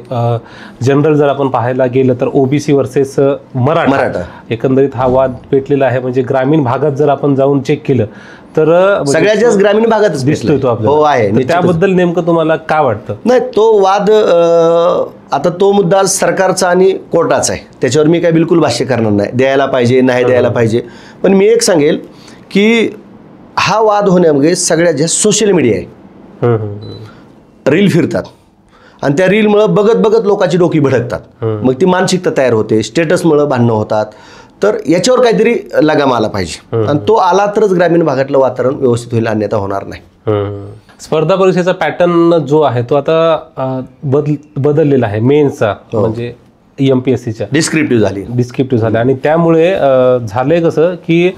जनरल जर आपण पाहायला गेलं तर ओबीसी वर्सेस मराठा एकंदरीत हा वाद पेटलेला आहे. म्हणजे ग्रामीण भागात जर आपण जाऊन चेक केलं तर सगळ्यात जास्त ग्रामीण भागातच दिसतोय तो आपल्याला. हो आहे. त्याबद्दल नेमकं तुम्हाला काय वाटतं? नाही, तो वाद आता तो मुद्दा सरकारचा आणि कोर्टाचा आहे, त्याच्यावर मी काय बिलकुल भाष्य करणार नाही. द्यायला पाहिजे, नाही द्यायला पाहिजे. पण मी एक सांगेल की हा वाद होण्यामागे सगळ्यात जास्त सोशल मीडिया आहे. रील फिरतात आणि त्या रीलमुळं बघत बघत लोकांची डोकी भडकतात, मग ती मानसिकता तयार होते, स्टेटसमुळं भांडणं होतात. तर याच्यावर काहीतरी लगाम आला पाहिजे आणि तो आला तरच ग्रामीण भागातलं वातावरण व्यवस्थित होईल, अन्यथा होणार नाही. स्पर्धा परीक्षेचा पॅटर्न जो आहे तो आता बदललेला आहे. मेन्सचा म्हणजे MPSCच्या डिस्क्रिप्टिव्ह झाले आणि त्यामुळे झालंय कसं की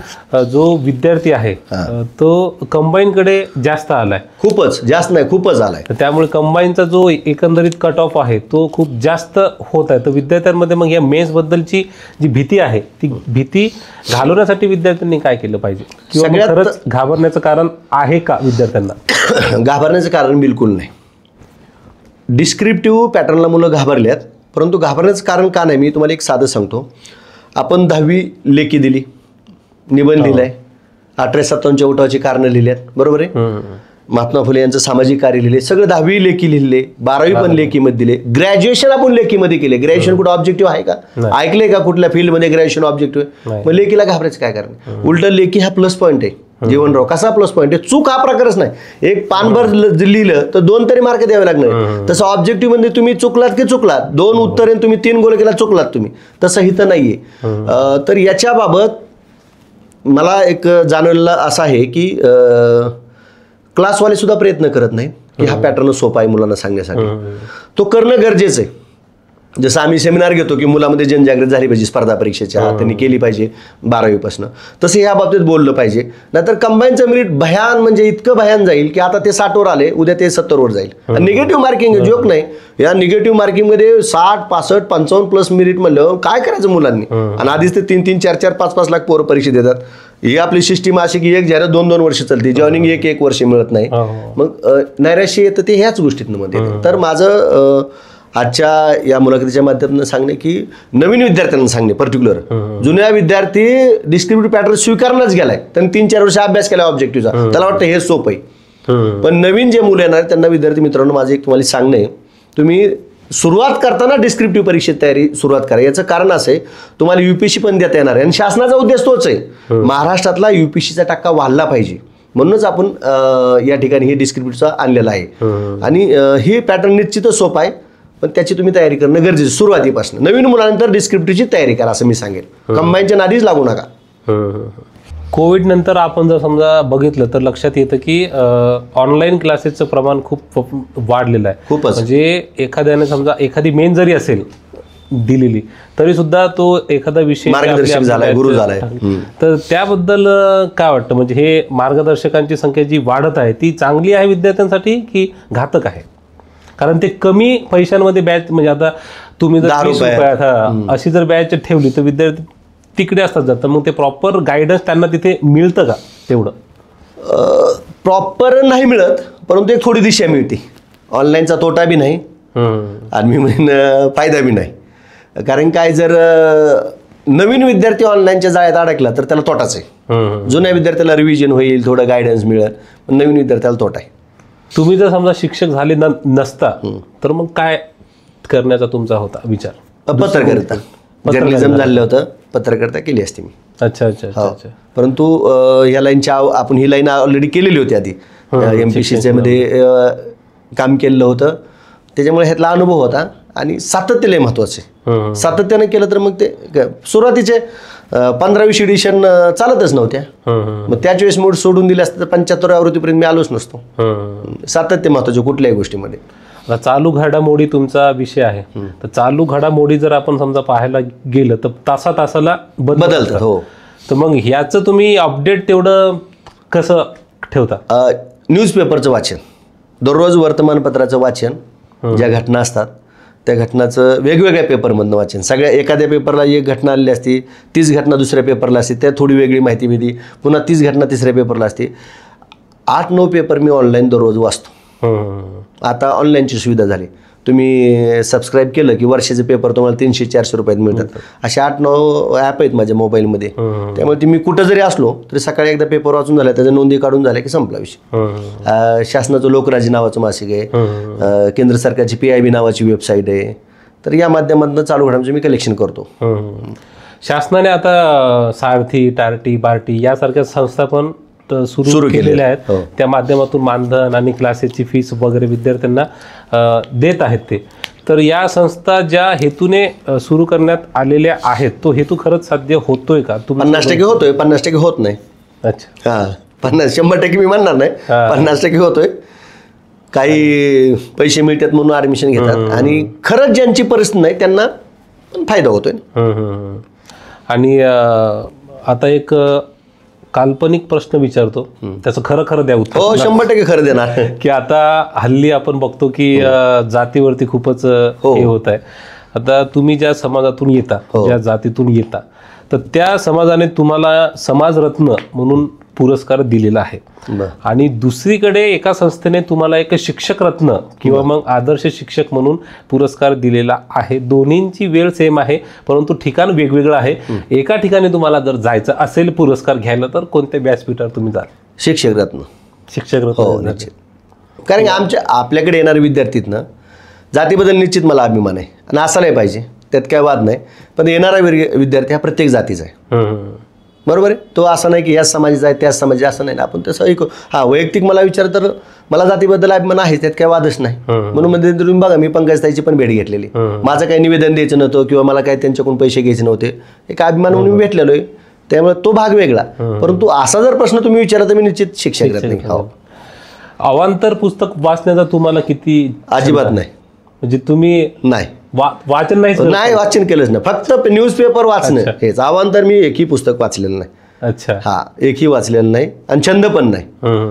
जो विद्यार्थी आहे तो कंबाईनकडे जास्त आलाय. खूपच जास्त नाही, खूपच आलाय. त्यामुळे कंबाईनचा जो एकंदरीत कट ऑफ आहे तो खूप जास्त होत आहे. तर विद्यार्थ्यांमध्ये मग या मेन्स बद्दलची जी भीती आहे ती भीती घालवण्यासाठी विद्यार्थ्यांनी काय केलं पाहिजे, किंवा खरंच घाबरण्याचं कारण आहे का विद्यार्थ्यांना? घाबरण्याचं कारण बिलकुल नाही. डिस्क्रिप्टिव्ह पॅटर्नला मुलं घाबरल्यात, परंतु घाबरण्याचं कारण का नाही मी तुम्हाला एक साधं सांगतो. आपण 10वी लेखी दिली, निबंध लिहिलाय, 1857च्या उठावाची कारणं लिहिल्यात, बरोबर आहे. महात्मा फुले यांचं सामाजिक कार्य लिहिले, सगळं 10वी लेखी लिहिले, 12वी पण लेखीमध्ये दिले, ग्रॅज्युएशन आपण लेखीमध्ये केले. ग्रॅज्युएशन कुठं ऑब्जेक्टिव्ह आहे का? ऐकले का कुठल्या फील्डमध्ये ग्रॅज्युएशन ऑब्जेक्टिव्ह? मग लेखीला घाबरायचं काय कारण? उलट लेखी हा प्लस पॉईंट आहे. जीवनराव कसा प्लस पॉईंट आहे? चूक हा प्रकारच नाही. एक पानभर लिहिलं तर 2 तरी मार्क द्यावे लागणार. तसं ऑब्जेक्टिव्ह मध्ये तुम्ही चुकलात की चुकलात, 2 उत्तरे तुम्ही 3 गोल केला चुकलात तुम्ही, तसं इथं नाहीये. तर याच्याबाबत मला एक जाणवलेला असं आहे की क्लासवाले सुद्धा प्रयत्न करत नाहीत की हा पॅटर्न सोपा आहे मुलांना सांगण्यासाठी. तो करणं गरजेचं आहे. जसं आम्ही सेमिनार घेतो की मुलामध्ये जनजागृती झाली पाहिजे स्पर्धा परीक्षेच्या, त्यांनी केली पाहिजे 12वीपासून, तसं या बाबतीत बोललं पाहिजे. नाहीतर कंबाईनचं मेरिट भयान म्हणजे इतकं भयान जाईल की आता ते 60 वर आले, उद्या ते 70 वर जाईल. निगेटिव्ह मार्किंग जोक नाही. या निगेटिव्ह मार्किंगमध्ये 60, 65, 55 प्लस मेरिट म्हणलं काय करायचं मुलांनी? आणि आधीच ते 3-3, 4-4, 5-5 लाख पोरं परीक्षा देतात. ही आपली सिस्टीम अशी की एक जाहिरात 2-2 वर्ष चालते, जॉईनिंग 1-1 वर्ष मिळत नाही. मग नैराश्य येतं ते ह्याच गोष्टीतनं मध्ये. तर माझं आजच्या या मुलाखतीच्या माध्यमातून सांगणे की नवीन विद्यार्थ्यांना सांगणे, पर्टिक्युलर जुन्या विद्यार्थी डिस्क्रिप्टिव्ह पॅटर्न स्वीकारणंच गेलाय, त्यांनी 3-4 वर्ष अभ्यास केला ऑब्जेक्टिव्हचा, त्याला वाटतं हे सोपं आहे. पण नवीन जे मुलं येणार त्यांना विद्यार्थी मित्रांनो माझं एक तुम्हाला सांगणे, तुम्ही सुरुवात करताना डिस्क्रिप्टिव्ह परीक्षेत तयारी सुरुवात करा. याचं कारण असं आहे तुम्हाला UPSC पण देता येणार आहे आणि शासनाचा उद्देश तोच आहे, महाराष्ट्रातला UPSCचा टक्का वाढला पाहिजे. म्हणूनच आपण या ठिकाणी हे डिस्क्रिप्टिव्हचा आणलेला आहे. आणि हे पॅटर्न निश्चितच सोपं आहे, पण त्याची तुम्ही तयारी करणं गरजेचं सुरुवातीपासून. नवीन मुलानंतर डिस्क्रिप्टिव्हची तयारी करा असं मी सांगेल. कंबाईनच्या नादीच लागू नका. कोविड नंतर आपण जर समजा बघितलं तर लक्षात येतं की ऑनलाईन क्लासेसचं प्रमाण खूप वाढलेलं आहे. खूपच. म्हणजे एखाद्याने समजा एखादी मेन जरी असेल दिलेली तरी सुद्धा तो एखादा विषय मार्गदर्शक झालाय, गुरु झालाय. तर त्याबद्दल काय वाटतं, म्हणजे हे मार्गदर्शकांची संख्या जी वाढत आहे ती चांगली आहे विद्यार्थ्यांसाठी की घातक आहे? कारण ते कमी पैशांमध्ये बॅच, म्हणजे आता तुम्ही जर 10 ₹20 अशी जर बॅच ठेवली तर विद्यार्थी तिकडे असतात जातात, मग ते प्रॉपर गायडन्स त्यांना तिथे मिळतं का तेवढं? प्रॉपर नाही मिळत, परंतु एक थोडी दिशा मिळते. ऑनलाईनचा तोटा बी नाही आणि मी म्हणेन फायदा बी नाही. कारण काय, जर नवीन विद्यार्थी ऑनलाईनच्या जाळ्यात अडकला तर त्याला तोटाच आहे. जुन्या विद्यार्थ्याला रिव्हिजन होईल, थोडं गायडन्स मिळेल, पण नवीन विद्यार्थ्याला तोटा आहे. तुम्ही जर समजा शिक्षक झाले नसता तर मग काय करण्याचा तुमचा होता विचार? पत्रकारिता, जर्नलिझम झालेलं होतं, पत्रकारिता केली असती मी. अच्छा अच्छा अच्छा. परंतु ह्या लाईनच्या आपण ही लाईन ऑलरेडी केलेली होती आधी, MPSCच्या मध्ये काम केलेलं होतं, त्याच्यामुळे ह्यातला अनुभव होता. आणि सातत्य लय महत्वाचं आहे. सातत्याने केलं तर मग ते सुरुवातीचे 15-20 एडिशन चालतच नव्हत्या, मग त्याच वेळेस मूड सोडून दिले असतं तर 75व्या आवृत्तीपर्यंत मी आलोच नसतो. सातत्य महत्वाचं कुठल्याही गोष्टीमध्ये. आता चालू घडामोडी तुमचा विषय आहे, तर चालू घडामोडी जर आपण समजा पाहायला गेलं तर तासाला बदलतात. हो. तर मग ह्याचं तुम्ही अपडेट तेवढं कसं ठेवता? न्यूजपेपरचं वाचन, दररोज वर्तमानपत्राचं वाचन, ज्या घटना असतात त्या घटनाचं वेगवेगळ्या पेपरमधनं वाचन. सगळ्या एखाद्या पेपरला एक घटना आलेली असती, तीच घटना दुसऱ्या पेपरला असते, त्यात थोडी वेगळी माहिती मिळते, पुन्हा तीच घटना तिसऱ्या पेपरला असते. 8-9 पेपर मी ऑनलाईन दररोज वाचतो. आता ऑनलाईनची सुविधा झाली, तुम्ही सबस्क्राईब केलं की वर्षाचे पेपर तुम्हाला 300-400 रुपयात मिळतात. असे 8-9 ॲप आहेत माझ्या मोबाईलमध्ये, त्यामुळे मी कुठं जरी असलो तरी सकाळी एकदा पेपर वाचून झाला, त्याच्या नोंदी काढून झाल्या की संपला विषय. शासनाचं लोकराज्य नावाचं मासिक आहे, केंद्र सरकारची PIB नावाची वेबसाईट आहे, तर या माध्यमातून चालू घडामोडीचं मी कलेक्शन करतो. शासनाने आता सारथी, टार्टी, बार्टी यासारख्या संस्था पण सुरू केलेल्या आहेत. त्या माध्यमातून मानधन आणि क्लासेसची फीस वगैरे विद्यार्थ्यांना देत आहेत ते. तर या संस्था ज्या हेतूने सुरू करण्यात आलेल्या आहेत तो हेतू खरंच साध्य होतोय का? 50% होतोय, 50% होत नाही. अच्छा. हां, 100% मी म्हणणार नाही, 50% होतोय. काही पैसे मिळतात म्हणून ॲडमिशन घेतात, आणि खरंच ज्यांची परिस्थिती नाही त्यांना फायदा होतोय. आणि आता एक काल्पनिक प्रश्न विचारतो, त्याचं खरं द्या उत्तर. हो, 100% खरं देणार. की आता हल्ली आपण बघतो की जातीवरती खूपच हे होत आहे. आता तुम्ही ज्या समाजातून येता, ज्या जातीतून येता, तर त्या समाजाने तुम्हाला समाजरत्न म्हणून पुरस्कार दिलेला आहे, आणि दुसरीकडे एका संस्थेने तुम्हाला एक शिक्षक रत्न किंवा मग आदर्श शिक्षक म्हणून पुरस्कार दिलेला आहे. दोन्हींची वेळ सेम आहे, परंतु ठिकाण वेगवेगळं आहे. एका ठिकाणी तुम्हाला जर जायचं असेल पुरस्कार घ्यायला तर कोणत्या व्यासपीठावर तुम्ही जाल? शिक्षक रत्न. शिक्षक रत्न. कारण आपल्याकडे येणारे विद्यार्थीत ना, जातीबद्दल निश्चित मला अभिमान आहे आणि असायलाही पाहिजे, त्यात काय वाद नाही. पण येणारा विद्यार्थी हा प्रत्येक जातीचा आहे, बरोबर आहे. तो असं नाही की याच समाजाचा आहे त्याच समाजाचा, असं नाही ना. आपण तसं ऐकू. हा, वैयक्तिक मला विचार तर मला जातीबद्दल अभिमान आहे, त्यात काय वादच नाही. म्हणून म्हणजे तुम्ही बघा, मी पंकजताईची पण भेट घेतलेली. माझं काही निवेदन द्यायचं नव्हतं किंवा मला काही त्यांच्याकडून पैसे घ्यायचे नव्हते, एक अभिमान म्हणून मी भेटलेलो आहे, त्यामुळे तो भाग वेगळा. परंतु असा जर प्रश्न तुम्ही विचारला तर मी निश्चित शिक्षक रत्न. हो. अवांतर पुस्तक वाचण्याचा तुम्हाला किती? अजिबात नाही. म्हणजे तुम्ही नाही वाचन नाही वाचन केलंच नाही, फक्त न्यूजपेपर वाचणं हेच. अवांतर मी एकही पुस्तक वाचलेलं नाही. अच्छा. हा, एकही वाचलेलं नाही, आणि छंद पण नाही.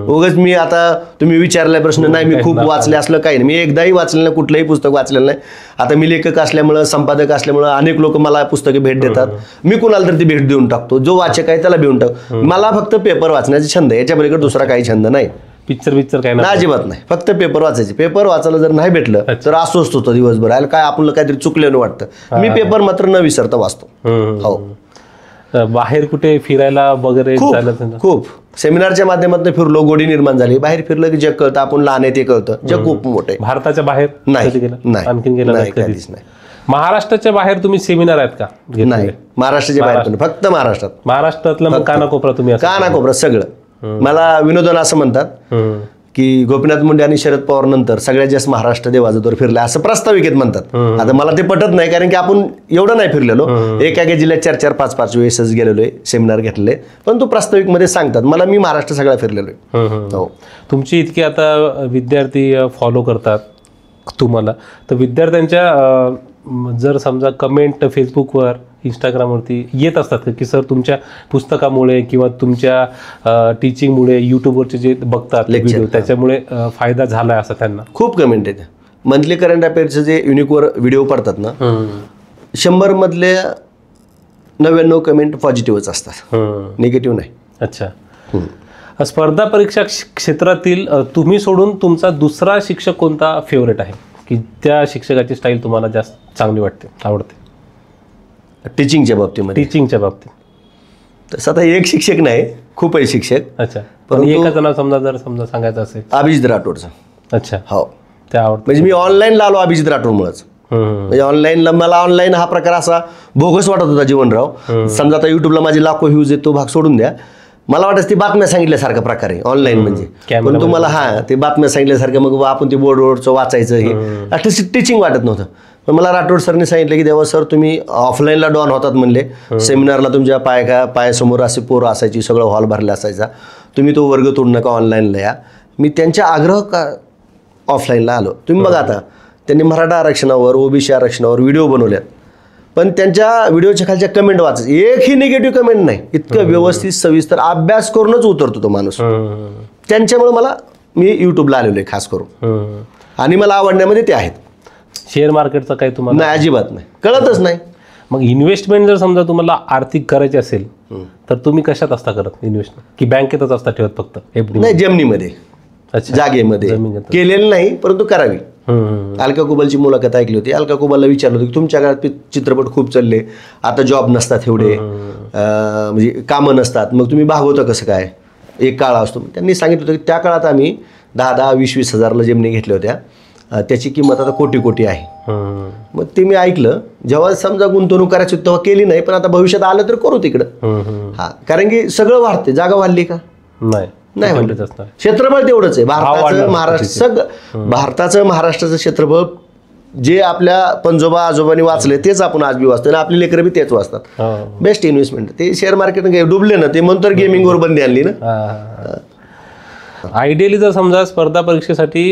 उगाच मी आता तुम्ही विचारलाय प्रश्न, नाही मी खूप वाचले असलं काही नाही. मी एकदाही वाचलेलं नाही, कुठलंही पुस्तक वाचलेलं नाही. आता मी लेखक असल्यामुळं, संपादक असल्यामुळं अनेक लोक मला पुस्तके भेट देतात, मी कुणाला तर ती भेट देऊन टाकतो. जो वाचक आहे त्याला देऊन टाकतो. मला फक्त पेपर वाचण्याचा छंद आहे, याच्या पलीकडे दुसरा काही छंद नाही. पिक्चर काय ना? अजिबात नाही, फक्त पेपर वाचायचे. पेपर वाचायला जर नाही भेटलं तर अस्वस्थ होतो दिवसभर, आलं काय आपलं काहीतरी चुकलेलं वाटतं. मी पेपर मात्र न विसरता वाचतो. हो. बाहेर कुठे फिरायला वगैरे? खूप सेमिनारच्या माध्यमातून फिरलो, गोडी निर्माण झाली. बाहेर फिरलं की जग कळतं, आपण लहान आहे ते कळतं. जग खूप मोठं आहे. भारताच्या बाहेर नाही, आणखीन गेला कधीच नाही. महाराष्ट्राच्या बाहेर तुम्ही सेमिनार आहेत का? नाही, महाराष्ट्राच्या बाहेर पण, फक्त महाराष्ट्रात. महाराष्ट्रातला मग कानाकोपरा तुम्ही? कानाकोपरा सगळं. मला विनोदन असं म्हणतात की गोपीनाथ मुंडे आणि शरद पवार नंतर सगळ्यात जास्त महाराष्ट्र देवाचा दौर फिरला असं प्रास्ताविकेत म्हणतात. आता मला ते पटत नाही, कारण की आपण एवढं नाही फिरलेलो. एका जिल्ह्यात 4-4, 5-5 वेळेसच गेलेलो आहे, सेमिनार घेतलेले, पण तो प्रास्ताविकमध्ये सांगतात. मला मी महाराष्ट्र सगळा फिरलेलो आहे. हो. तुमची इतकी आता विद्यार्थी फॉलो करतात तुम्हाला, तर विद्यार्थ्यांच्या जर समजा कमेंट फेसबुकवर इंस्टाग्रामवरती येत असतात की सर तुमच्या पुस्तकामुळे किंवा तुमच्या टीचिंगमुळे यूट्यूबवरचे जे बघतात व्हिडिओ त्याच्यामुळे फायदा झाला असं त्यांना खूप कमेंट आहेत. मंथली करंट अफेअर्सचे जे युनिकवर व्हिडिओ पडतात ना, 100 मधले 99 कमेंट पॉझिटिव्हच असतात, निगेटिव्ह नाही. अच्छा. स्पर्धा परीक्षा क्षेत्रातील तुम्ही सोडून तुमचा दुसरा शिक्षक कोणता फेवरेट आहे की त्या शिक्षकाची स्टाईल तुम्हाला जास्त चांगली वाटते, आवडते टीचिंगच्या बाबतीमध्ये? टीचिंगच्या बाबतीत तसं आता एक शिक्षक नाही, खूप आहे शिक्षक. अच्छा. पण एकाचं नाव समजा सांगायचं असेल, अभिजित राठोडचं. अच्छा. हो, ते आवडतं. म्हणजे मी ऑनलाईनला आलो अभिजित राठोडमुळेच. म्हणजे ऑनलाईनला मला ऑनलाईन हा प्रकार असा बोगस वाटत होता जीवनराव. समजा आता युट्यूबला माझे लाखो व्ह्यूज आहेत, तो भाग सोडून द्या. मला वाटतं ती बातम्या सांगितल्यासारखा प्रकार आहे ऑनलाईन म्हणजे. पण तुम्हाला ते बातम्या सांगितल्यासारखं मग आपण ते बोर्डवरचं वाचायचं हे असं टीचिंग वाटत नव्हतं. पण मला राठोड सरने सांगितलं की देवा सर तुम्ही ऑफलाईनला डॉन होतात म्हणले, सेमिनारला तुमच्या पायासमोर असे पोरं असायची, सगळं हॉल भरला असायचा, तुम्ही तो वर्ग तोडू नका, ऑनलाईनला या. मी त्यांच्या आग्रह का ऑफलाईनला आलो. तुम्ही बघा आता त्यांनी मराठा आरक्षणावर, ओबीसी आरक्षणावर व्हिडिओ बनवल्यात, पण त्यांच्या व्हिडिओच्या खालच्या कमेंट वाचत एकही निगेटिव्ह कमेंट नाही. इतकं व्यवस्थित सविस्तर अभ्यास करूनच उतरतो तो माणूस. त्यांच्यामुळे मी यूट्यूबला आलेलो आहे खास करून, आणि मला आवडण्यामध्ये ते आहेत. शेअर मार्केटचा काही तुम्हाला? नाही, अजिबात नाही, कळतच नाही. मग इन्व्हेस्टमेंट जर समजा तुम्हाला आर्थिक करायची असेल तर तुम्ही कशात असता करत इन्व्हेस्टमेंट, की बँकेतच असता ठेवत फक्त? नाही, जमिनीमध्ये, जागेमध्ये केलेलं नाही, परंतु करावी. अलका कुबलची मुलाखत ऐकली होती. अलका कुबलला विचारलं होतं की तुमच्या काळात चित्रपट खूप चालले, आता जॉब नसतात एवढे, म्हणजे कामं नसतात, मग तुम्ही भागवता कसं काय, एक काळ असतो. त्यांनी सांगितलं होतं की त्या काळात आम्ही 10-10, 20-20 हजारला जमिनी घेतल्या होत्या, त्याची किंमत आता कोटी आहे. मग ते मी ऐकलं. जेव्हा समजा गुंतवणूक करायची तेव्हा केली नाही, पण आता भविष्यात आलं तर करू तिकडं. हा, कारण की सगळं वाढते. जागा वाढली का? नाही, क्षेत्रफळ तेवढंच आहे भारताचं. भारताचं महाराष्ट्राचं क्षेत्रफळ जे आपल्या पंजोबा आजोबांनी वाचले तेच आपण आज बी वाचतो, आणि आपली लेकरं बी तेच वाचतात. Best investment. ते शेअर मार्केट डुबले ना, ते म्हणतो गेमिंगवर बंदी आणली ना. आयडियली जर समजा स्पर्धा परीक्षेसाठी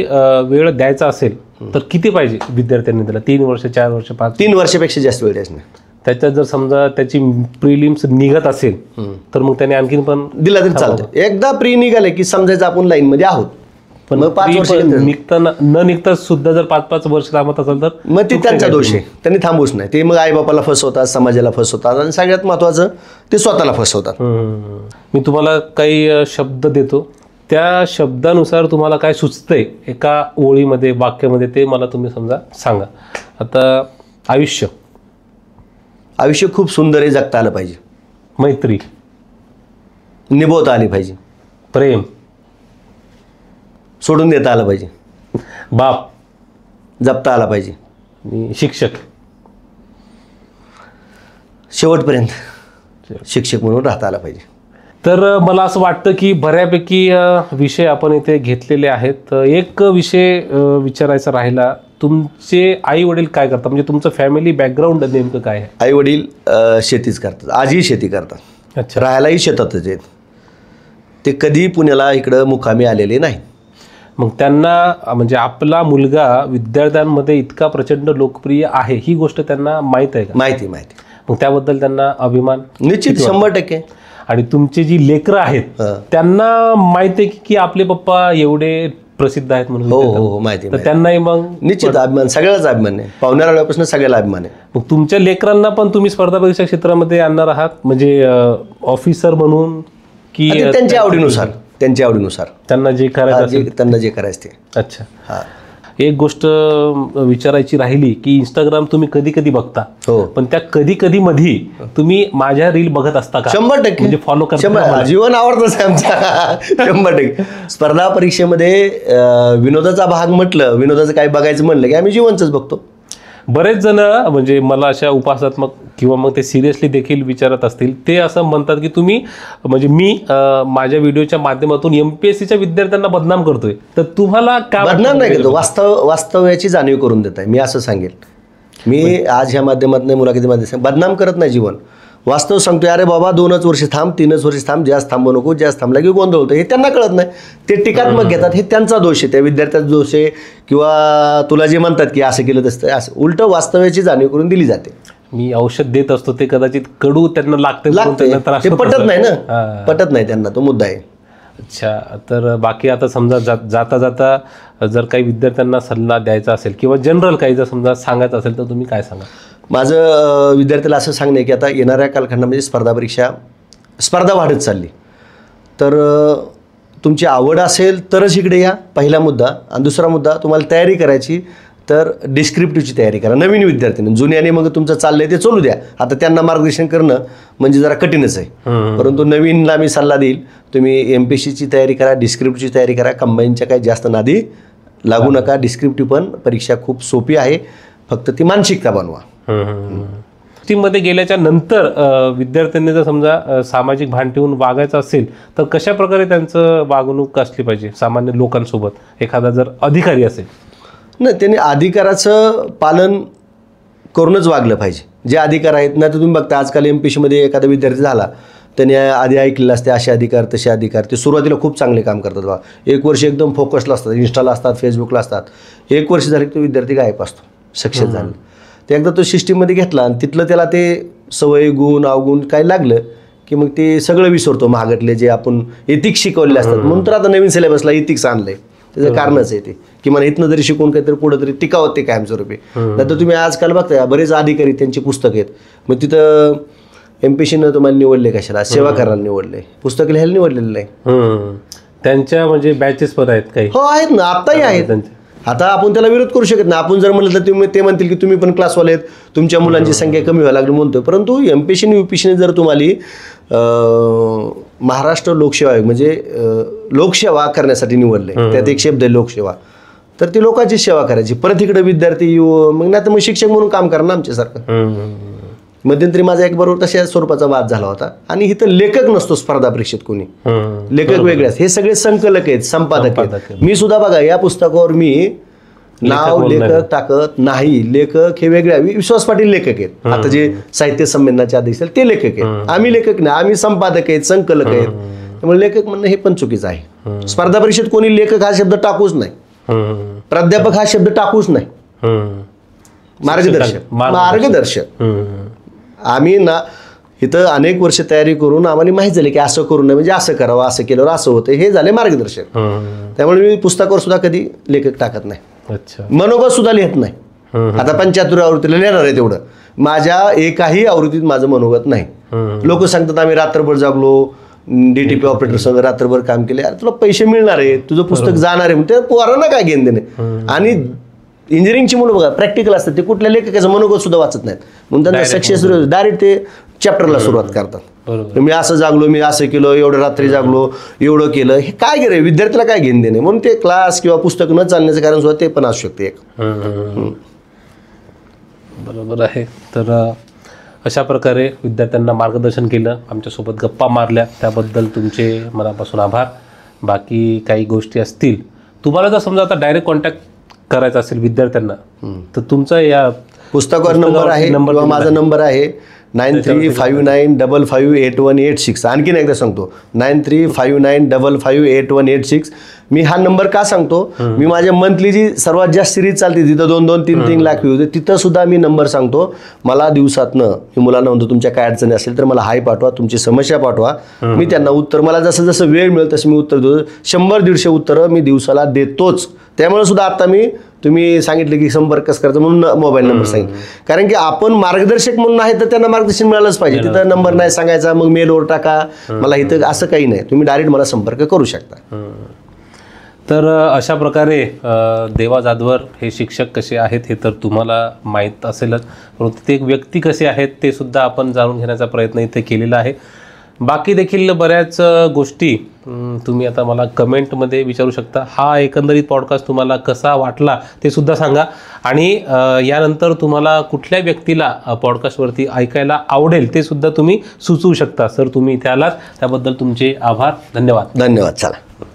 वेळ द्यायचा असेल तर किती पाहिजे विद्यार्थ्यांनी त्याला? 3 वर्ष, 4 वर्ष, 5? 3 वर्षापेक्षा जास्त वेळ द्यायचा नाही. त्याच्यात जर समजा त्याची प्रिलिम्स निघत असेल तर मग त्याने आणखीन पण दिला तरी चालतं. एकदा प्री निघाले की समजायचं आपण लाईन मध्ये आहोत. पण 5 वर्ष निघताना न निघता सुद्धा जर 5-5 वर्ष थांबत असेल तर मग ते त्यांचा दोष आहे, त्यांनी थांबूच नाही. ते मग आईबापाला फसवतात, समाजाला फसवतात, आणि सगळ्यात महत्वाचं ते स्वतःला फसवतात. मी तुम्हाला काही शब्द देतो, त्या शब्दानुसार तुम्हाला काय सुचतंय एका ओळीमध्ये, वाक्यामध्ये, ते मला तुम्ही समजा सांगा. आता आयुष्य खूप सुंदर आहे, जगता आलं पाहिजे. मैत्री निभवता आली पाहिजे. प्रेम सोडून देता आलं पाहिजे. बाप जपता आला पाहिजे. शिक्षक शेवटपर्यंत शिक्षक म्हणून राहता आला पाहिजे. तर मला असं वाटतं की बऱ्यापैकी विषय आपण इथे घेतलेले आहेत. एक विषय विचारायचा राहिला, तुमचे आई वडील काय करतात, म्हणजे तुमचं फॅमिली बॅकग्राऊंड नेमकं काय आहे? आई वडील शेतीच करतात, आजही शेती करतात. अच्छा. राहायलाही शेतातच आहेत. ते कधी पुण्याला इकडं मुक्कामी आलेले नाही. मग त्यांना म्हणजे आपला मुलगा विद्यार्थ्यांमध्ये इतका प्रचंड लोकप्रिय आहे ही गोष्ट त्यांना माहीत आहे का? माहिती. मग त्याबद्दल त्यांना अभिमान निश्चित 100%. आणि तुमचे जी लेकरं आहेत त्यांना माहिती आहे की आपले पप्पा एवढे प्रसिद्ध आहेत म्हणून? हो, माहिती. तर त्यांनाही मग निश्चित अभिमान, सगळ्याच अभिमान आहे. पाहुण्यापासून सगळ्याला अभिमान आहे. मग तुमच्या लेकरांना पण तुम्ही स्पर्धा परीक्षा क्षेत्रामध्ये आणणार आहात, म्हणजे ऑफिसर म्हणून की त्यांच्या आवडीनुसार त्यांना जे करायचं ते. अच्छा. हा, एक गोष्ट विचारायची राहिली की इंस्टाग्राम तुम्ही कधी कधी बघता, पण त्या कधी कधी मध्ये तुम्ही माझ्या रील बघत असता का? 100% म्हणजे फॉलो करता? जीवन आवडतच आहे आमच्या. 100%. स्पर्धा परीक्षेमध्ये विनोदाचा भाग म्हटलं, विनोदाचं काही बघायचं म्हणलं की आम्ही जीवनच बघतो. बरेच जण म्हणजे मला अशा उपासात्मक किंवा मग ते सिरियसली देखील विचारत असतील, ते असं म्हणतात की तुम्ही म्हणजे मी माझ्या व्हिडिओच्या माध्यमातून MPSCच्या विद्यार्थ्यांना बदनाम करतोय, तर तुम्हाला काय बदनाम नाही करतो, वास्तव्याची जाणीव करून देत आहे. मी असं सांगेल, मी आज ह्या माध्यमातून मुलाखतीमध्ये बदनाम करत नाही जीवन, वास्तव सांगतोय. अरे बाबा 2च वर्ष थांब, 3च वर्ष थांब, जास्त थांबू नको, जास्त थांबला की गोंधळ होतं. हे त्यांना कळत नाही, ते टीकात्मक घेतात. हे त्यांचा दोष आहे, त्या विद्यार्थ्याचा दोष आहे, किंवा तुला जे म्हणतात की असं केलं तसं, असं उलट वास्तव्याची जाणीव करून दिली जाते. मी औषध देत असतो ते कदाचित कडू त्यांना लागते, ते पटत नाही ना, पटत नाही त्यांना, तो मुद्दा आहे. अच्छा, तर बाकी आता समजा जाता जाता जर काही विद्यार्थ्यांना सल्ला द्यायचा असेल किंवा जनरल काही जर समजा सांगायचं असेल तर तुम्ही काय सांगा? माझं विद्यार्थ्याला असं सांगणं आहे की आता येणाऱ्या कालखंडामध्ये स्पर्धा वाढत चालली, तर तुमची आवड असेल तरच इकडे या, पहिला मुद्दा. आणि दुसरा मुद्दा, तुम्हाला तयारी करायची तर डिस्क्रिप्टिव्हची तयारी करा. नवीन विद्यार्थ्यांनी, जुन्याने मग तुमचं चाललंय ते चालू द्या, आता त्यांना मार्गदर्शन करणं म्हणजे जरा कठीणच आहे. परंतु नवीनला मी सल्ला देईल, तुम्ही MPSCची तयारी करा, डिस्क्रिप्टिव्हची तयारी करा, कंबाईनच्या काही जास्त नादी लागू नका. डिस्क्रिप्टिव्ह पण परीक्षा खूप सोपी आहे, फक्त ती मानसिकता बनवा. टीममध्ये गेल्याच्या नंतर विद्यार्थ्यांनी जर समजा सामाजिक भान ठेवून वागायचं असेल तर कशा प्रकारे त्यांचं वागणूक असली पाहिजे सामान्य लोकांसोबत, एखादा जर अधिकारी असेल? नाही, त्यांनी अधिकाराचं पालन करूनच वागलं पाहिजे, जे अधिकार आहेत. नाही तर तुम्ही बघता आजकाल MPSCमध्ये एखादा विद्यार्थी झाला, त्याने आधी ऐकलेलं असते असे अधिकार तसे अधिकार, ते सुरुवातीला खूप चांगले काम करतात बा. 1 वर्ष एकदम फोकसला असतात, इंस्टाला असतात, फेसबुकला असतात. 1 वर्ष झाले की तो विद्यार्थी गायब असतो, सक्सेस झाला. ते एकदा तो सिस्टीममध्ये घेतला आणि तिथलं त्याला ते सवय, गुण, अवगुण काय लागलं की मग ते सगळं विसरतो. महागडले जे आपण एथिक्स शिकवलेले असतात, म्हणून तर आता नवीन सिलेबसला एथिक्स आणलंय, त्याचं कारणच आहे ते की मला इथनं जरी शिकून काहीतरी पुढं तरी टिकावं ते कायमस्वरूपी. नंतर तुम्ही आजकाल बघताय बरेच अधिकारी त्यांची पुस्तक आहेत, मग तिथं MPSCनं तुम्हाला निवडले कशाला? सेवा करायला निवडले, पुस्तक लिहायला निवडलेलं नाही. त्यांच्या म्हणजे बॅचेस पण आहेत काही? हो आहेत ना, आत्ताही आहेत. आता आपण त्याला विरोध करू शकत नाही. आपण जर म्हणलं तर तुम्ही ते म्हणतील की तुम्ही पण क्लासवाले आहेत, तुमच्या मुलांची संख्या कमी व्हायला लागली म्हणतोय. परंतु MPSC आणि UPSCने जर तुम्हाला महाराष्ट्र लोकसेवा आयोग म्हणजे लोकसेवा करण्यासाठी निवडले, त्यात एक शब्द आहे लोकसेवा, तर ती लोकांची सेवा करायची. परत इकडे विद्यार्थी येऊ, मग नाही तर मग शिक्षक म्हणून काम करा ना आमच्यासारखं. मध्यंतरी माझा एक बरोबर तशा स्वरूपाचा वाद झाला होता. आणि इथं लेखक नसतो स्पर्धा परीक्षेत कोणी, लेखक वेगळेच, हे सगळे संकलक आहेत, संपादक आहेत. मी सुद्धा बघा या पुस्तकावर मी नाव लेखक टाकत नाही, लेखक हे वेगळ्या. विश्वास पाटील लेखक आहेत, आता जे साहित्य संमेलनाचे अध्यक्ष ते लेखक आहेत, आम्ही लेखक नाही, आम्ही संपादक आहेत, संकलक आहेत. त्यामुळे लेखक म्हणणं हे पण चुकीचं आहे. स्पर्धा परीक्षेत कोणी लेखक हा शब्द टाकूच नाही, प्राध्यापक हा शब्द टाकूच नाही. मार्गदर्शक आम्ही ना इथं अनेक वर्ष तयारी करून आम्हाला माहीत झाले की असं करू नये, म्हणजे असं करावं, असं केल्यावर असं होतं, हे झाले मार्गदर्शक. त्यामुळे मी पुस्तकावर सुद्धा कधी लेखक टाकत नाही. मनोगत सुद्धा लिहित नाही. आता 75 आवृत्तीला लिहिणार आहे तेवढं, माझ्या एकाही आवृत्तीत माझं मनोगत नाही. लोक सांगतात आम्ही रात्रभर जागलो, DTP ऑपरेटर संघ रात्रभर काम केले. अरे तुला पैसे मिळणार आहे, तुझं पुस्तक जाणार आहे, त्या पोरांना काय घेणं देणे. आणि इंजिनिअरिंगची मुलं बघा प्रॅक्टिकल असतात, ते कुठल्या लेखकाचं मनोगत सुद्धा वाचत नाहीत, म्हणून त्यांना सक्सेस डायरेक्ट ते चॅप्टरला सुरुवात करतात. मी असं जागलो, मी असं केलं, एवढं रात्री जागलो, एवढं केलं, हे काय गेलं विद्यार्थ्याला काय घेणं देणे. म्हणून ते क्लास किंवा पुस्तक न चालण्याचं कारण सुद्धा ते पण असू शकते एक. बरोबर आहे. तर अशा प्रकारे विद्यार्थ्यांना मार्गदर्शन केलं, आमच्यासोबत गप्पा मारल्या, त्याबद्दल तुमचे मनापासून आभार. बाकी काही गोष्टी असतील तुम्हाला जर समजा आता डायरेक्ट कॉन्टॅक्ट करायचा असेल विद्यार्थ्यांना, तर तुमचा या पुस्तकावर नंबर आहे किंवा माझा नंबर आहे 9359558186. आणखीन एकदा सांगतो 9359558186. मी हा नंबर का सांगतो, मी माझ्या मंथली जी सर्वात जास्त सिरीज चालते तिथं 2-3 लाख व्ह्यू होते, तिथं सुद्धा मी नंबर सांगतो. मला दिवसातनं मी मुलांना म्हणतो तुमच्या काय अडचणी असेल तर मला हाय पाठवा, तुमची समस्या पाठवा, मी त्यांना उत्तर, मला जसं जसं वेळ मिळेल तसं मी उत्तर देतो. 100-150 उत्तरं मी दिवसाला देतोच. त्यामुळे सुद्धा आता मी तुम्ही सांगितलं की संपर्क कसं करायचं म्हणून मोबाईल नंबर सांगितलं, कारण की आपण मार्गदर्शक म्हणून आहे तर त्यांना मार्गदर्शन मिळालंच पाहिजे. तिथं नंबर नाही सांगायचा, मग मेलवर टाका मला इथं, असं काही नाही. तुम्ही डायरेक्ट मला संपर्क करू शकता. तर अशा प्रकारे देवा जाधवर हे शिक्षक कसे आहेत हे तर तुम्हाला माहीत असेलच, परंतु ते एक व्यक्ती कसे आहेत ते सुद्धा आपण जाणून घेण्याचा प्रयत्न इथे केलेला आहे. बाकी देखील बऱ्याच गोष्टी तुम्ही आता मला कमेंटमध्ये विचारू शकता. हा एकंदरीत पॉडकास्ट तुम्हाला कसा वाटला ते सुद्धा सांगा. आणि यानंतर तुम्हाला कुठल्या व्यक्तीला पॉडकास्टवरती ऐकायला आवडेल ते सुद्धा तुम्ही सुचवू शकता. सर तुम्ही इथे आलात त्याबद्दल तुमचे आभार. धन्यवाद. धन्यवाद. चला.